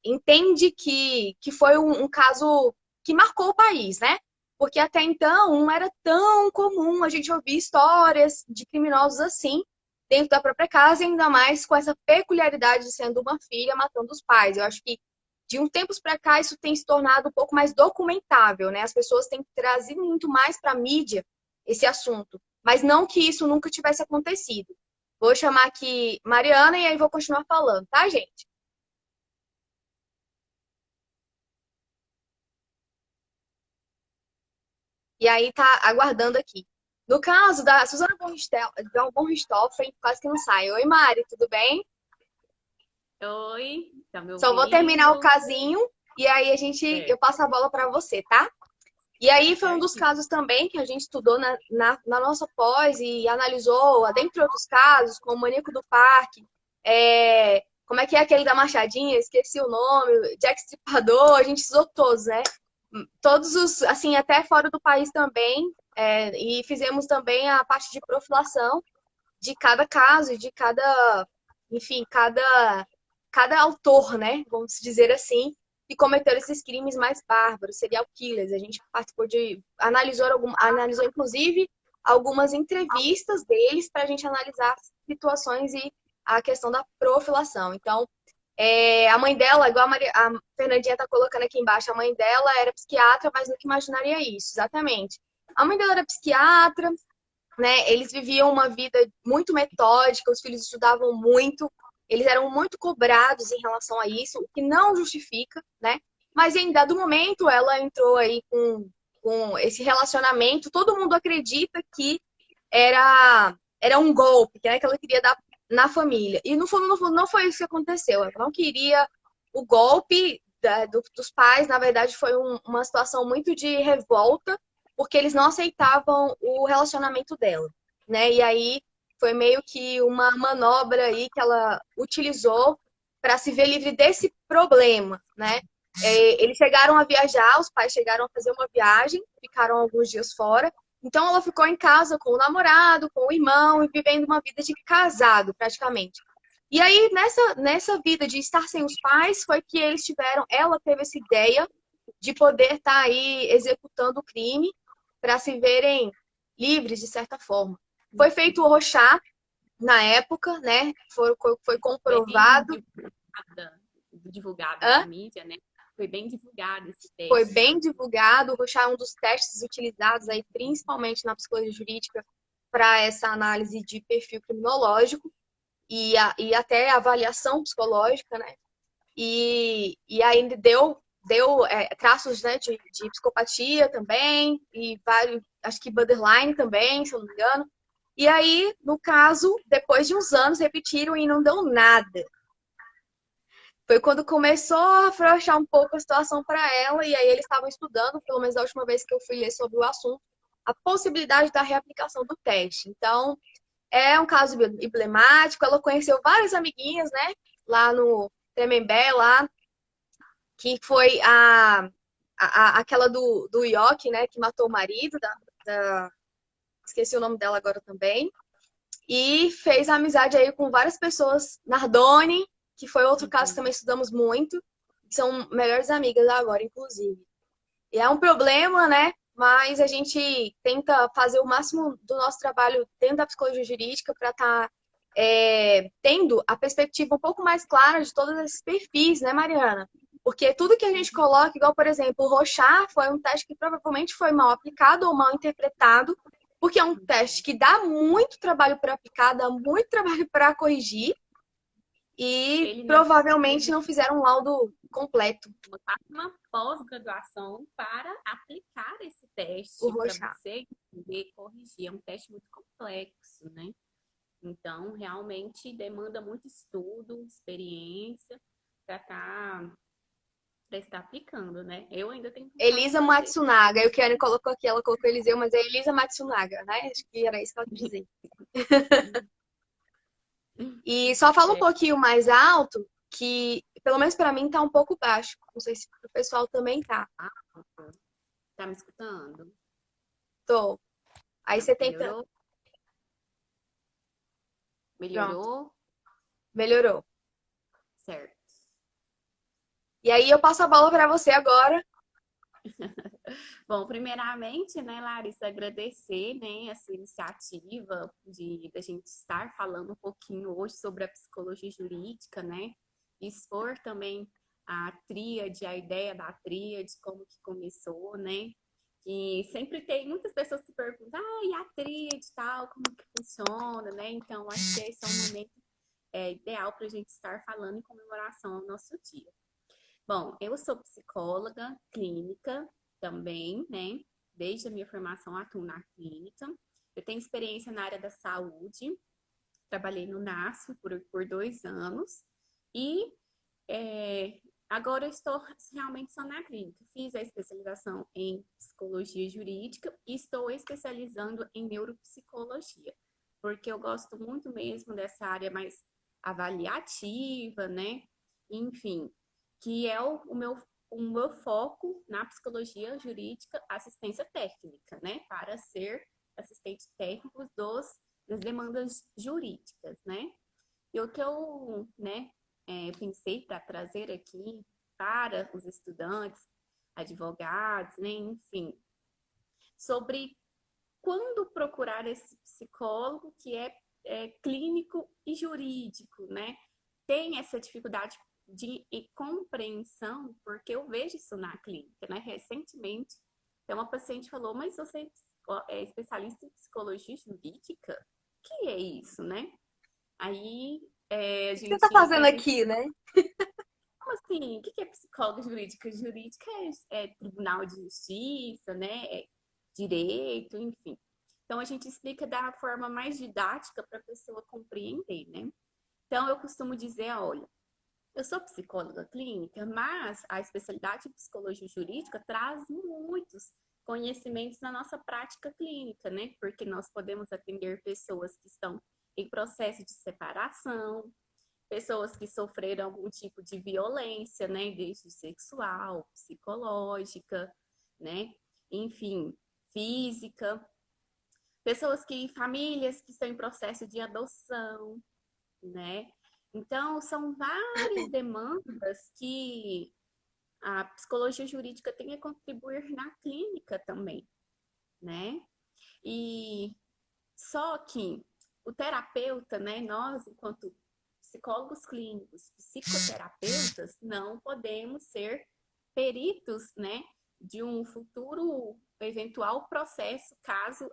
entende que foi um caso que marcou o país, né? Porque até então não era tão comum a gente ouvir histórias de criminosos assim dentro da própria casa, e ainda mais com essa peculiaridade de sendo uma filha matando os pais. Eu acho que De um tempos para cá, isso tem se tornado um pouco mais documentável, né? As pessoas têm trazido muito mais para a mídia esse assunto, mas não que isso nunca tivesse acontecido. Vou chamar aqui Mariana e aí vou continuar falando, tá, gente? E aí tá aguardando aqui. No caso da Suzana von Richthofen, quase que não sai. Oi, Mari, tudo bem? Oi, tá me Só vou terminar o ouvindo? casinho e aí eu Certo, passo a bola para você, tá? E aí foi um dos certinho. casos também que a gente estudou na nossa pós e analisou, dentre outros casos, como o Maníaco do Parque, como é que é aquele da Machadinha? Esqueci o nome, Jack Stripador, a gente estudou todos, né? Todos os, assim, até fora do país também, e fizemos também a parte de profilação de cada caso, de cada, enfim, cada autor, né? Vamos dizer assim, que cometeram esses crimes mais bárbaros, serial killers. A gente participou analisou inclusive algumas entrevistas deles para a gente analisar situações e a questão da profilação. Então, a mãe dela, igual a Fernandinha está colocando aqui embaixo, a mãe dela era psiquiatra, mas nunca imaginaria isso, exatamente. A mãe dela era psiquiatra, né? Eles viviam uma vida muito metódica, os filhos estudavam muito, eles eram muito cobrados em relação a isso, o que não justifica, né? Mas em dado momento ela entrou aí com esse relacionamento, todo mundo acredita que era um golpe, né, que ela queria dar na família. E no fundo, não foi isso que aconteceu. Ela não queria o golpe dos pais, na verdade, foi uma situação muito de revolta, porque eles não aceitavam o relacionamento dela, né? E aí foi meio que uma manobra aí que ela utilizou para se ver livre desse problema, né? Eles chegaram a viajar, os pais chegaram a fazer uma viagem, ficaram alguns dias fora. Então ela ficou em casa com o namorado, com o irmão e vivendo uma vida de casado, praticamente. E aí, nessa vida de estar sem os pais, foi que ela teve essa ideia de poder estar aí executando o crime para se verem livres, de certa forma. Foi feito o rochá na época, né? Foi Bem comprovado. divulgado Hã? na mídia, né? Foi bem divulgado esse Foi teste. bem divulgado. O rochá é um dos testes utilizados aí, principalmente na psicologia jurídica, para essa análise de perfil criminológico e até avaliação psicológica, né? E ainda deu traços, né, de psicopatia também, e vários, acho que borderline também, se eu não me engano. E aí, no caso, depois de uns anos, repetiram e não deu nada. Foi quando começou a afrouxar um pouco a situação para ela, e aí eles estavam estudando, pelo menos a última vez que eu fui ler sobre o assunto, a possibilidade da reaplicação do teste. Então, é um caso emblemático. Ela conheceu várias amiguinhas, né? Lá no Tremembé, lá, que foi aquela do Yoki, né? Que matou o marido, esqueci o nome dela agora também. E fez amizade aí com várias pessoas. Nardone, que foi outro caso que também estudamos muito. São melhores amigas agora, inclusive. E é um problema, né? Mas a gente tenta fazer o máximo do nosso trabalho dentro da psicologia jurídica para estar tendo a perspectiva um pouco mais clara de todos esses perfis, né, Mariana? Porque tudo que a gente coloca, igual, por exemplo, o Rorschach foi um teste que provavelmente foi mal aplicado ou mal interpretado, porque é um teste que dá muito trabalho para aplicar, dá muito trabalho para corrigir, e Ele provavelmente necessita não fizeram um laudo completo, de uma pós-graduação para aplicar esse o teste, para Rorschach. você entender, corrigir. É um teste muito complexo, né? Então, realmente demanda muito estudo, experiência para estar aplicando, né? Eu ainda tenho vontade de Elisa fazer. Matsunaga. E o Kiane colocou aqui, ela colocou Eliseu, mas é Elisa Matsunaga, né? Acho que era isso que ela quis dizer. E só fala um É, pouquinho mais alto, que pelo menos pra mim tá um pouco baixo. Não sei se pro pessoal também tá. tá me escutando? Tô. Aí Não, você tenta. melhorou? Pronto, Melhorou? melhorou. Certo. E aí eu passo a bola pra você agora. Bom, primeiramente, né, Larissa, agradecer, né, essa iniciativa de da gente estar falando um pouquinho hoje sobre a psicologia jurídica, né, expor também a tríade, a ideia da tríade, como que começou, né? E sempre tem muitas pessoas que perguntam, e a tríade e tal, como que funciona, né? Então, acho que esse é um momento ideal para a gente estar falando em comemoração ao nosso dia. Bom, eu sou psicóloga clínica também, né? Desde a minha formação atuo na clínica. Eu tenho experiência na área da saúde, trabalhei no NASF por 2 anos e agora eu estou realmente só na clínica. Fiz a especialização em psicologia jurídica e estou especializando em neuropsicologia, porque eu gosto muito mesmo dessa área mais avaliativa, né? Enfim, que é o meu foco na psicologia jurídica, assistência técnica, né? Para ser assistente técnico das demandas jurídicas, né? E o que eu, né, pensei para trazer aqui para os estudantes, advogados, né, enfim, sobre quando procurar esse psicólogo que é clínico e jurídico, né? Tem essa dificuldade de compreensão, porque eu vejo isso na clínica, né? Recentemente, uma paciente falou, mas você é especialista em psicologia jurídica? O que é isso, né? Aí a O que você tá gente fazendo perguntou, aqui, né? como assim? O que é psicóloga jurídica? Jurídica é tribunal de justiça, né? É direito, enfim. Então, a gente explica da forma mais didática para a pessoa compreender, né? Então, eu costumo dizer, olha, eu sou psicóloga clínica, mas a especialidade em psicologia jurídica traz muitos conhecimentos na nossa prática clínica, né? Porque nós podemos atender pessoas que estão em processo de separação, pessoas que sofreram algum tipo de violência, né? Desde sexual, psicológica, né? Enfim, física. Famílias que estão em processo de adoção, né? Então, são várias demandas que a psicologia jurídica tem a contribuir na clínica também, né? E só que o terapeuta, né, nós, enquanto psicólogos clínicos, psicoterapeutas, não podemos ser peritos, né, de um futuro eventual processo, caso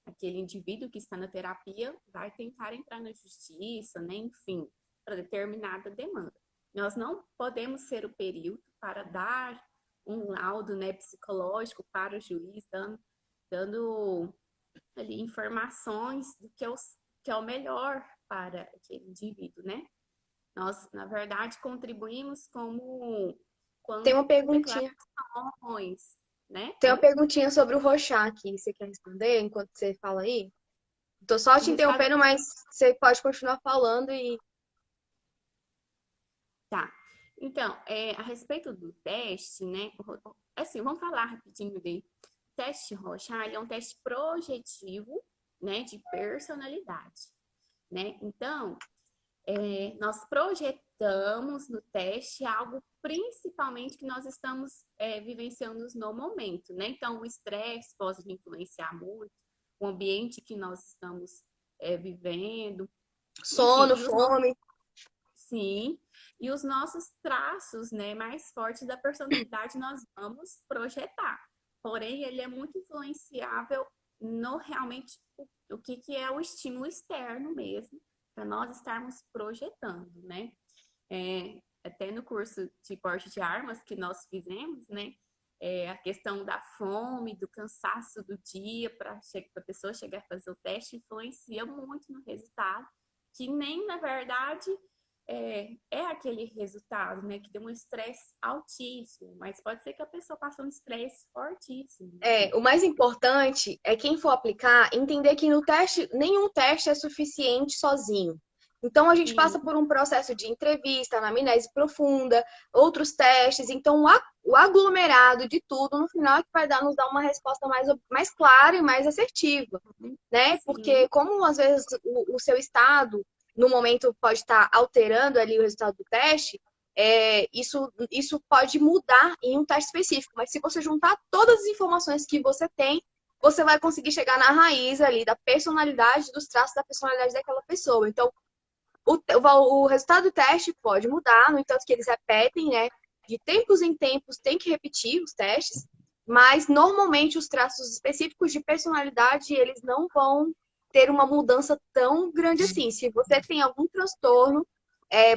aquele indivíduo que está na terapia vai tentar entrar na justiça, né, enfim, para determinada demanda. Nós não podemos ser o perito para dar um laudo, né, psicológico para o juiz, dando ali informações do que é o melhor para aquele indivíduo, né? Nós, na verdade, contribuímos Tem uma com perguntinha. declarações, né? Tem uma Oi? perguntinha sobre o Rorschach aqui. Você quer responder enquanto você fala aí? Tô só te Eles fazem. interrompendo, mas você pode continuar falando e Tá. Então, a respeito do teste, né? Assim, vamos falar rapidinho dele. O teste Rorschach, ele é um teste projetivo, né, de personalidade, né? Então, nós projetamos no teste algo principalmente que nós estamos vivenciando no momento, né? Então, o estresse pode influenciar muito, o ambiente que nós estamos vivendo, enfim, sono, fome. sim, e os nossos traços, né, mais fortes da personalidade nós vamos projetar. Porém, ele é muito influenciável no realmente o que é o estímulo externo mesmo, para nós estarmos projetando, né? Até no curso de porte de armas que nós fizemos, né? A questão da fome, do cansaço do dia para a pessoa chegar a fazer o teste influencia muito no resultado, que nem na verdade aquele resultado, né? Que deu um estresse altíssimo, mas pode ser que a pessoa passe um estresse fortíssimo. O mais importante é quem for aplicar entender que no teste, nenhum teste é suficiente sozinho. Então a gente Sim, passa por um processo de entrevista, anamnese profunda, outros testes. Então o aglomerado de tudo no final é que vai nos dar uma resposta mais clara e mais assertiva, né? Porque sim, como às vezes o seu estado no momento pode estar alterando ali o resultado do teste, isso pode mudar em um teste específico. Mas se você juntar todas as informações que você tem, você vai conseguir chegar na raiz ali da personalidade, dos traços da personalidade daquela pessoa. Então, o resultado do teste pode mudar, no entanto que eles repetem, né? De tempos em tempos tem que repetir os testes, mas normalmente os traços específicos de personalidade, eles não vão ter uma mudança tão grande assim. Se você tem algum transtorno,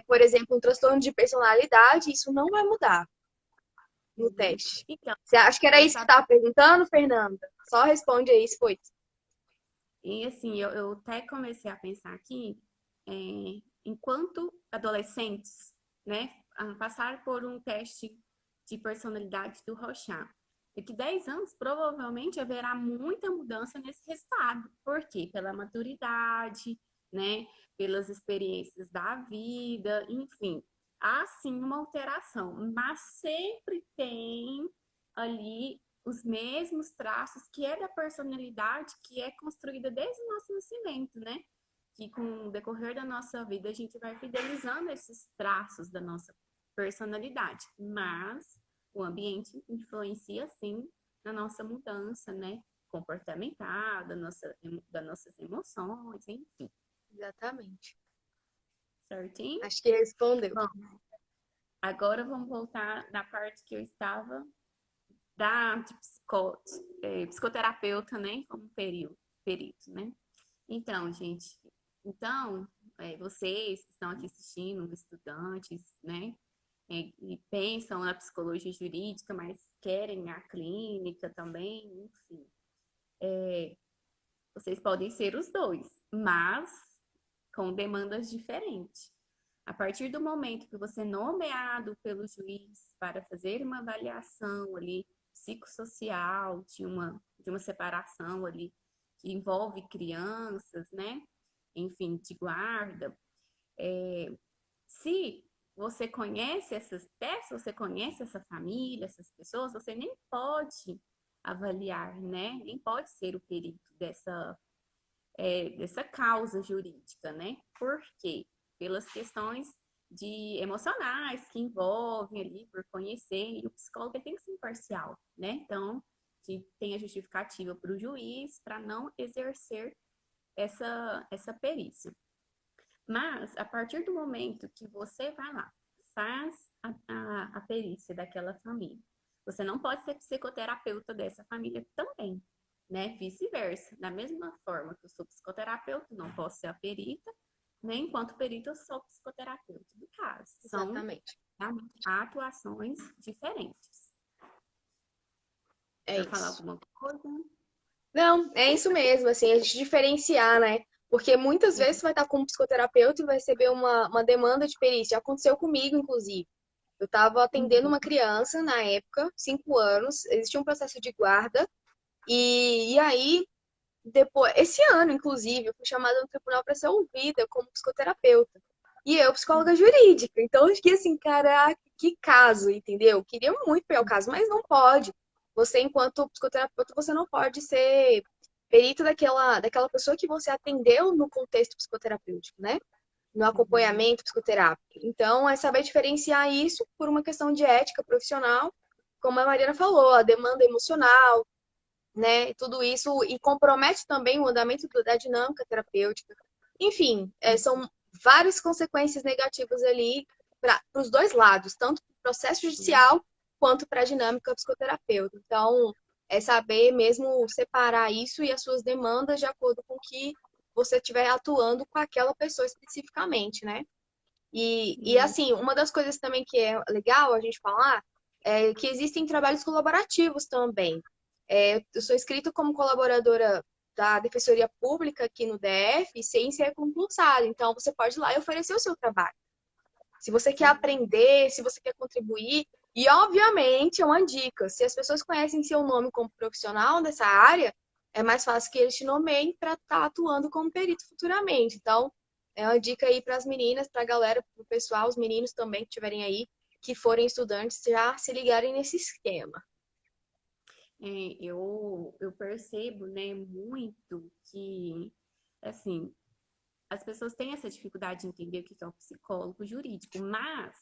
por exemplo, um transtorno de personalidade, isso não vai mudar no teste. Então, Você acha que era eu isso que sabia. estava perguntando, Fernanda? Só responde aí se foi. E assim, eu até comecei a pensar aqui, é, enquanto adolescentes, né, a passar por um teste de personalidade do Rorschach. Daqui 10 anos, provavelmente haverá muita mudança nesse resultado. Por quê? Pela maturidade, né, pelas experiências da vida, enfim. Há sim uma alteração, mas sempre tem ali os mesmos traços que é da personalidade que é construída desde o nosso nascimento, né? Que com o decorrer da nossa vida a gente vai fidelizando esses traços da nossa personalidade, mas o ambiente influencia sim na nossa mudança, né? Comportamental, das nossas emoções, enfim. Exatamente. Certinho? Acho que respondeu. Bom, agora vamos voltar na parte que eu estava da de psicoterapeuta, né? Como perito, né? Então, gente, então, vocês que estão aqui assistindo, estudantes, né? E pensam na psicologia jurídica, mas querem a clínica também, enfim. Vocês podem ser os dois, mas com demandas diferentes. A partir do momento que você é nomeado pelo juiz para fazer uma avaliação ali psicossocial de uma separação ali que envolve crianças, né? Enfim, de guarda. Se você conhece essas peças, você conhece essa família, essas pessoas, você nem pode avaliar, né? Nem pode ser o perito dessa causa jurídica, né? Por quê? Pelas questões de emocionais que envolvem ali por conhecer, e o psicólogo tem que ser imparcial, né? Então, que tem a justificativa para o juiz para não exercer essa perícia. Mas, a partir do momento que você vai lá, faz a perícia daquela família, você não pode ser psicoterapeuta dessa família também, né? Vice-versa. Da mesma forma que eu sou psicoterapeuta, não posso ser a perita, nem enquanto perita eu sou psicoterapeuta do caso. São Exatamente. realmente atuações diferentes. É Quer falar isso. alguma coisa? Não, é isso mesmo, assim, a gente diferenciar, né? Porque muitas vezes você vai estar com um psicoterapeuta e vai receber uma demanda de perícia. Já aconteceu comigo, inclusive. Eu estava atendendo Uhum. uma criança na época, 5 anos, existia um processo de guarda, e aí, depois, esse ano, inclusive, eu fui chamada no tribunal para ser ouvida como psicoterapeuta. E eu, psicóloga jurídica. Então, eu fiquei assim, caraca, que caso, entendeu? Eu queria muito pegar o caso, mas não pode. Você, enquanto psicoterapeuta, você não pode ser perito daquela pessoa que você atendeu no contexto psicoterapêutico, né? No Uhum. acompanhamento psicoterápico. Então, é saber diferenciar isso por uma questão de ética profissional, como a Mariana falou, a demanda emocional, né? Tudo isso e compromete também o andamento da dinâmica terapêutica. Enfim, são várias consequências negativas ali para os dois lados, tanto para o processo Uhum. judicial quanto para a dinâmica psicoterapeuta. Então, é saber mesmo separar isso e as suas demandas de acordo com o que você estiver atuando com aquela pessoa especificamente, né? E Sim. assim, uma das coisas também que é legal a gente falar é que existem trabalhos colaborativos também. Eu sou inscrita como colaboradora da Defensoria Pública aqui no DF, sem ser concursada. Então, você pode ir lá e oferecer o seu trabalho. Se você quer Sim. aprender, se você quer contribuir. E, obviamente, é uma dica: se as pessoas conhecem seu nome como profissional dessa área, é mais fácil que eles te nomeiem para estar atuando como perito futuramente. Então, é uma dica aí para as meninas, para a galera, para o pessoal, os meninos também que estiverem aí, que forem estudantes, já se ligarem nesse esquema. Eu percebo, né, muito que, assim, as pessoas têm essa dificuldade de entender o que é o psicólogo jurídico, mas,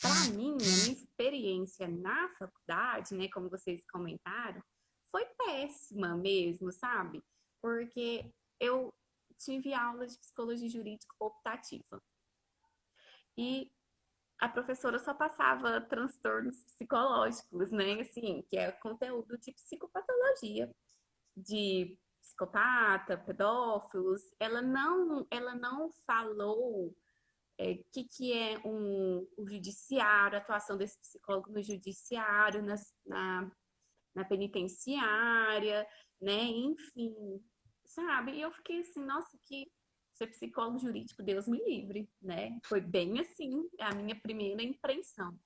para mim, a minha experiência na faculdade, né, como vocês comentaram, foi péssima mesmo, sabe? Porque eu tive aula de psicologia jurídica optativa. e a professora só passava transtornos psicológicos, né? Assim, que é conteúdo de psicopatologia, de psicopata, pedófilos. Ela não falou que é o judiciário, a atuação desse psicólogo no judiciário, na penitenciária, né? Enfim, sabe? E eu fiquei assim, nossa, que ser psicólogo jurídico, Deus me livre, né? Foi bem assim a minha primeira impressão.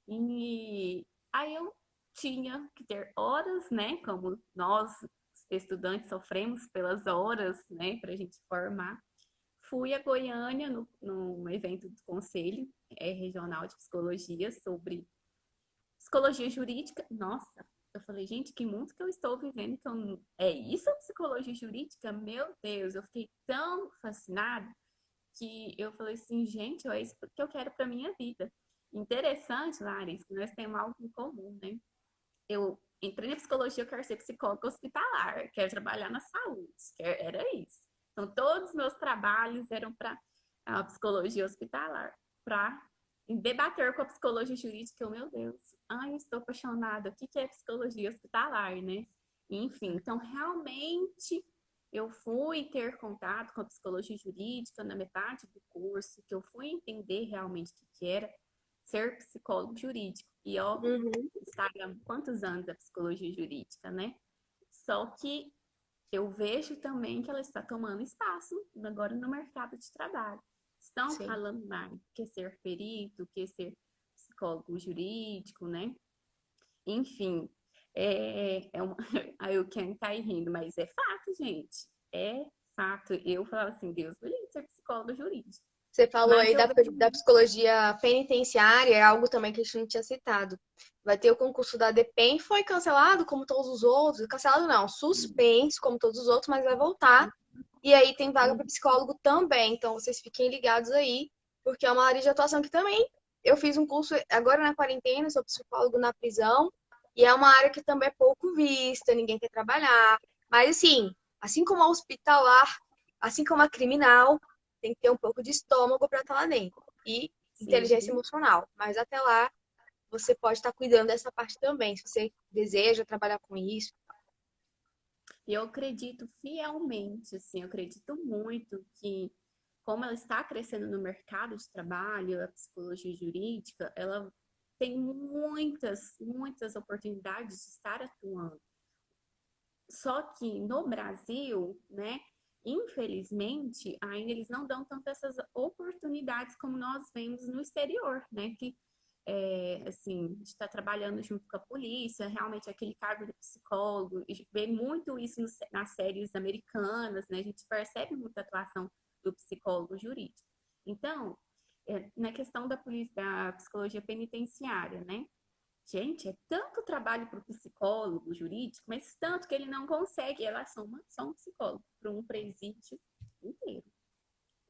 E aí eu tinha que ter horas, né? Como nós, estudantes, sofremos pelas horas, né? Para a gente formar. Fui a Goiânia no evento do Conselho Regional de Psicologia sobre psicologia jurídica. Nossa, eu falei, gente, que mundo que eu estou vivendo. Que eu... É isso a psicologia jurídica? Meu Deus, eu fiquei tão fascinada que eu falei assim, gente, é isso que eu quero para minha vida. Interessante, Larissa, que nós temos algo em comum, né? Eu entrei na psicologia, eu quero ser psicóloga hospitalar, quero trabalhar na saúde, era isso. Então, todos os meus trabalhos eram para a psicologia hospitalar, para debater com a psicologia jurídica, meu Deus, ai, estou apaixonada, o que é psicologia hospitalar, né? Enfim, então, realmente, eu fui ter contato com a psicologia jurídica na metade do curso, que eu fui entender realmente o que era ser psicólogo jurídico. E ó, Uhum. está há quantos anos a psicologia jurídica, né? Só que eu vejo também que ela está tomando espaço agora no mercado de trabalho. Estão Sim. falando mais que ser perito, que ser psicólogo jurídico, né? Enfim, aí o Ken tá aí rindo, mas é fato, gente. É fato. Eu falava assim, Deus me livre de ser psicólogo jurídico. Você falou Mas aí eu vejo da psicologia penitenciária, é algo também que a gente não tinha citado. Vai ter o concurso da DPEM, foi cancelado como todos os outros. Cancelado não, suspenso como todos os outros, mas vai voltar. E aí tem vaga para psicólogo também. Então vocês fiquem ligados aí, porque é uma área de atuação que também eu fiz um curso agora na quarentena, sou psicólogo na prisão, e é uma área que também é pouco vista, ninguém quer trabalhar. Mas assim como a hospitalar, assim como a criminal, tem que ter um pouco de estômago para estar lá dentro. E sim. inteligência emocional. Mas até lá, você pode estar cuidando dessa parte também, se você deseja trabalhar com isso. E eu acredito fielmente, assim, eu acredito muito que, como ela está crescendo no mercado de trabalho, a psicologia jurídica, ela tem muitas oportunidades de estar atuando. Só que no Brasil, né, infelizmente, ainda eles não dão tanto essas oportunidades como nós vemos no exterior, né? Que assim, a gente está trabalhando junto com a polícia, realmente aquele cargo de psicólogo, a gente vê muito isso nas séries americanas, né? A gente percebe muita atuação do psicólogo jurídico. Então, na questão da psicologia penitenciária, né? Gente, é tanto trabalho para o psicólogo jurídico, mas tanto que ele não consegue, ela só um psicólogo para um presídio inteiro.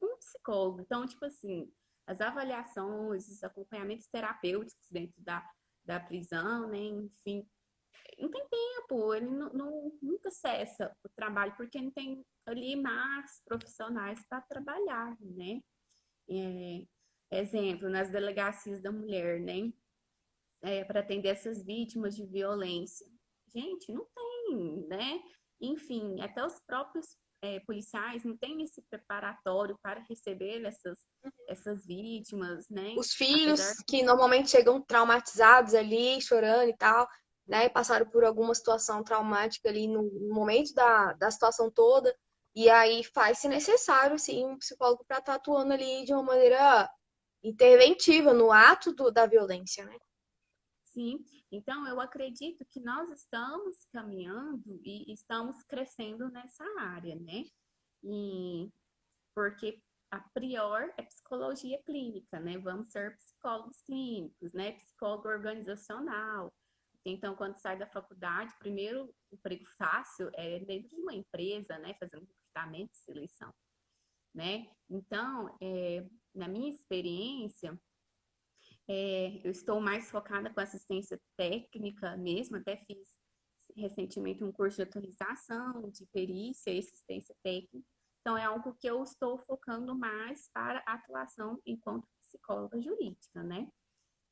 Um psicólogo. Então, tipo assim, as avaliações, os acompanhamentos terapêuticos dentro da prisão, né? Enfim, não tem tempo, ele nunca cessa o trabalho, porque não tem ali mais profissionais para trabalhar, né? É, exemplo, nas delegacias da mulher, né? Para atender essas vítimas de violência. Gente, não tem, né? Enfim, até os próprios policiais não têm esse preparatório para receber essas vítimas, né? Os filhos Apesar que normalmente chegam traumatizados ali, chorando e tal, né? Passaram por alguma situação traumática ali no momento da situação toda. E aí faz-se necessário, sim, um psicólogo para estar atuando ali de uma maneira interventiva no ato da violência, né? sim, então eu acredito que nós estamos caminhando e estamos crescendo nessa área, né? E porque a prior é psicologia clínica, né? Vamos ser psicólogos clínicos, né? Psicólogo organizacional. Então, quando sai da faculdade, primeiro emprego fácil é dentro de uma empresa, né? Fazendo recrutamento e seleção, né? Então, na minha experiência, eu estou mais focada com assistência técnica mesmo, até fiz recentemente um curso de atualização de perícia e assistência técnica. Então, é algo que eu estou focando mais para a atuação enquanto psicóloga jurídica, né?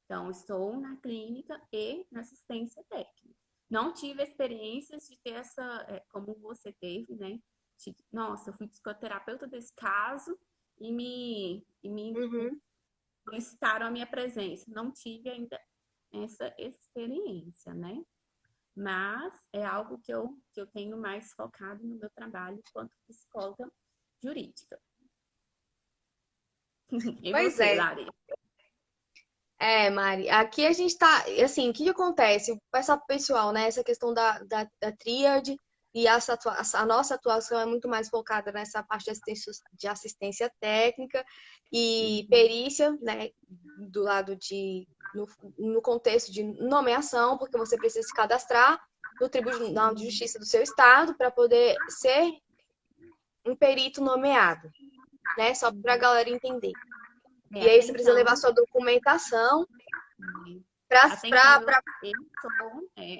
Então, estou na clínica e na assistência técnica. Não tive experiências de ter como você teve, né? Nossa, eu fui psicoterapeuta desse caso e me Uhum. solicitaram a minha presença. Não tive ainda essa experiência, né? Mas é algo que eu tenho mais focado no meu trabalho enquanto psicóloga jurídica. E Pois você, é. Lari? Mari, aqui a gente tá, assim, o que que acontece? Essa pessoal, né, essa questão da tríade e a nossa atuação é muito mais focada nessa parte de assistência técnica e Uhum. perícia, né, do lado no contexto de nomeação, porque você precisa se cadastrar no Tribunal de Justiça do seu estado para poder ser um perito nomeado, né, só para a galera entender. E aí Até você precisa levar então, sua documentação é, até então para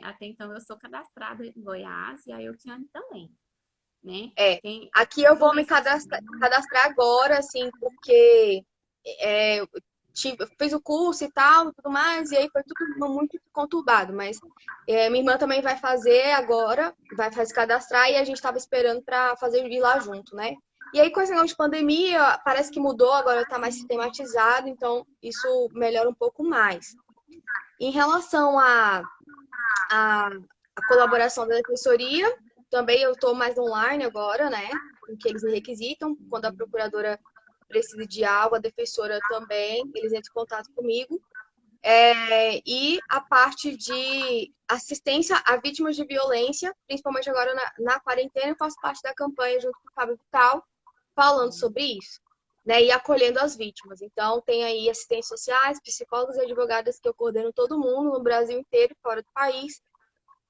até então eu sou cadastrada em Goiás e a Eltiane também, né? É, Tem aqui eu tudo vou me isso. cadastrar agora, assim, porque eu fiz o curso e tal, tudo mais, e aí foi tudo muito conturbado, mas minha irmã também vai fazer agora, vai fazer cadastrar, e a gente estava esperando para fazer ir lá junto, né? E aí, com esse negócio de pandemia, parece que mudou, agora está mais sistematizado, então isso melhora um pouco mais. Em relação a, a colaboração da defensoria. Também eu estou mais online agora, né? Com que eles me requisitam. Quando a procuradora precisa de algo, a defensora também, eles entram em contato comigo. E a parte de assistência a vítimas de violência, principalmente agora na quarentena, eu faço parte da campanha junto com o Fábio Vital, falando sobre isso. Né, e acolhendo as vítimas. Então, tem aí assistentes sociais, psicólogos e advogadas que eu coordeno todo mundo no Brasil inteiro, fora do país,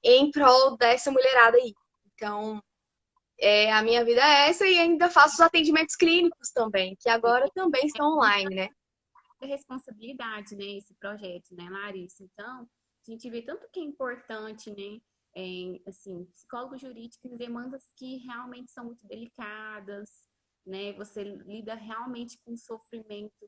em prol dessa mulherada aí. Então, a minha vida é essa e ainda faço os atendimentos clínicos também, que agora também estão online, né? Responsabilidade, né, esse projeto, né, Larissa? Então, a gente vê tanto que é importante, né, assim, psicólogo jurídico em demandas que realmente são muito delicadas, né, você lida realmente com sofrimento,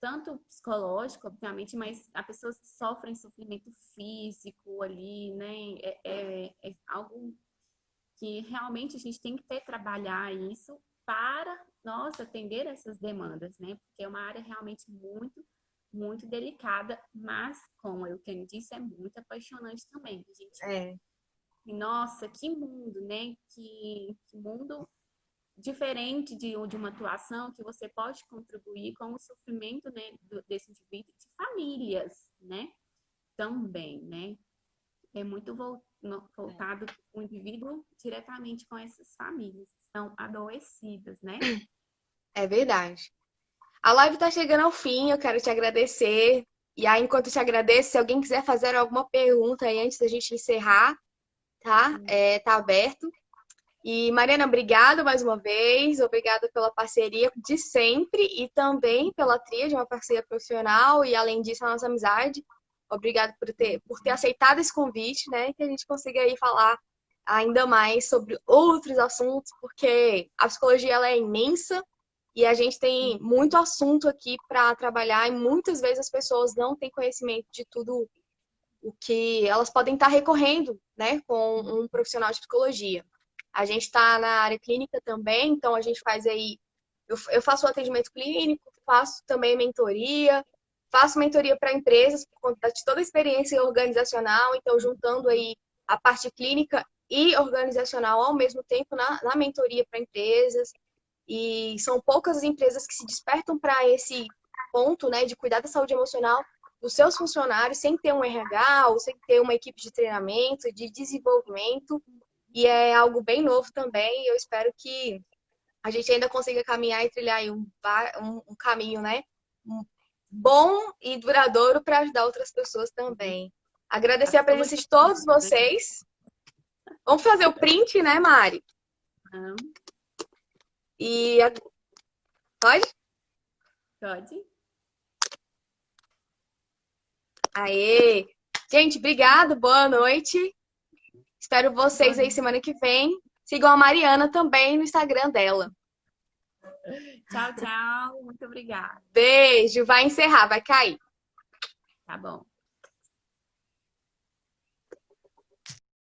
tanto psicológico, obviamente, mas há pessoas que sofrem sofrimento físico ali, né, é algo que realmente a gente tem que ter trabalhar isso para nós atender essas demandas, né? Porque é uma área realmente muito, muito delicada, mas, como eu tenho disse, é muito apaixonante também. A gente, É, nossa, que mundo, né? Que mundo diferente de uma atuação que você pode contribuir com o sofrimento, né, desse indivíduo, de famílias, né? Também, né? É muito voltado o indivíduo diretamente com essas famílias que estão adoecidas, né? é verdade. A live está chegando ao fim, eu quero te agradecer. E aí, enquanto eu te agradeço, se alguém quiser fazer alguma pergunta aí antes da gente encerrar, tá? Tá aberto. E, Mariana, obrigada mais uma vez. Obrigada pela parceria de sempre e também pela tríade, uma parceria profissional e, além disso, a nossa amizade. Obrigada por ter aceitado esse convite, né? Que a gente consiga aí falar ainda mais sobre outros assuntos, porque a psicologia ela é imensa e a gente tem muito assunto aqui para trabalhar e muitas vezes as pessoas não têm conhecimento de tudo o que elas podem estar recorrendo, né, com um profissional de psicologia. A gente está na área clínica também, então a gente faz aí. Eu faço o atendimento clínico, faço também mentoria, faço mentoria para empresas por conta de toda a experiência organizacional, então juntando aí a parte clínica e organizacional ao mesmo tempo na mentoria para empresas. E são poucas as empresas que se despertam para esse ponto, né, de cuidar da saúde emocional dos seus funcionários sem ter um RH ou sem ter uma equipe de treinamento, de desenvolvimento. E é algo bem novo também. Eu espero que a gente ainda consiga caminhar e trilhar aí um caminho, né? Bom e duradouro para ajudar outras pessoas também. A Agradecer a presença psicologia, de todos né? vocês. Vamos fazer o print, né, Mari? E pode? Pode? Aê! Gente, obrigado, boa noite. Espero vocês aí semana que vem. Sigam a Mariana também no Instagram dela. Tchau, tchau. Muito obrigada. Beijo, vai encerrar, vai cair. Tá bom.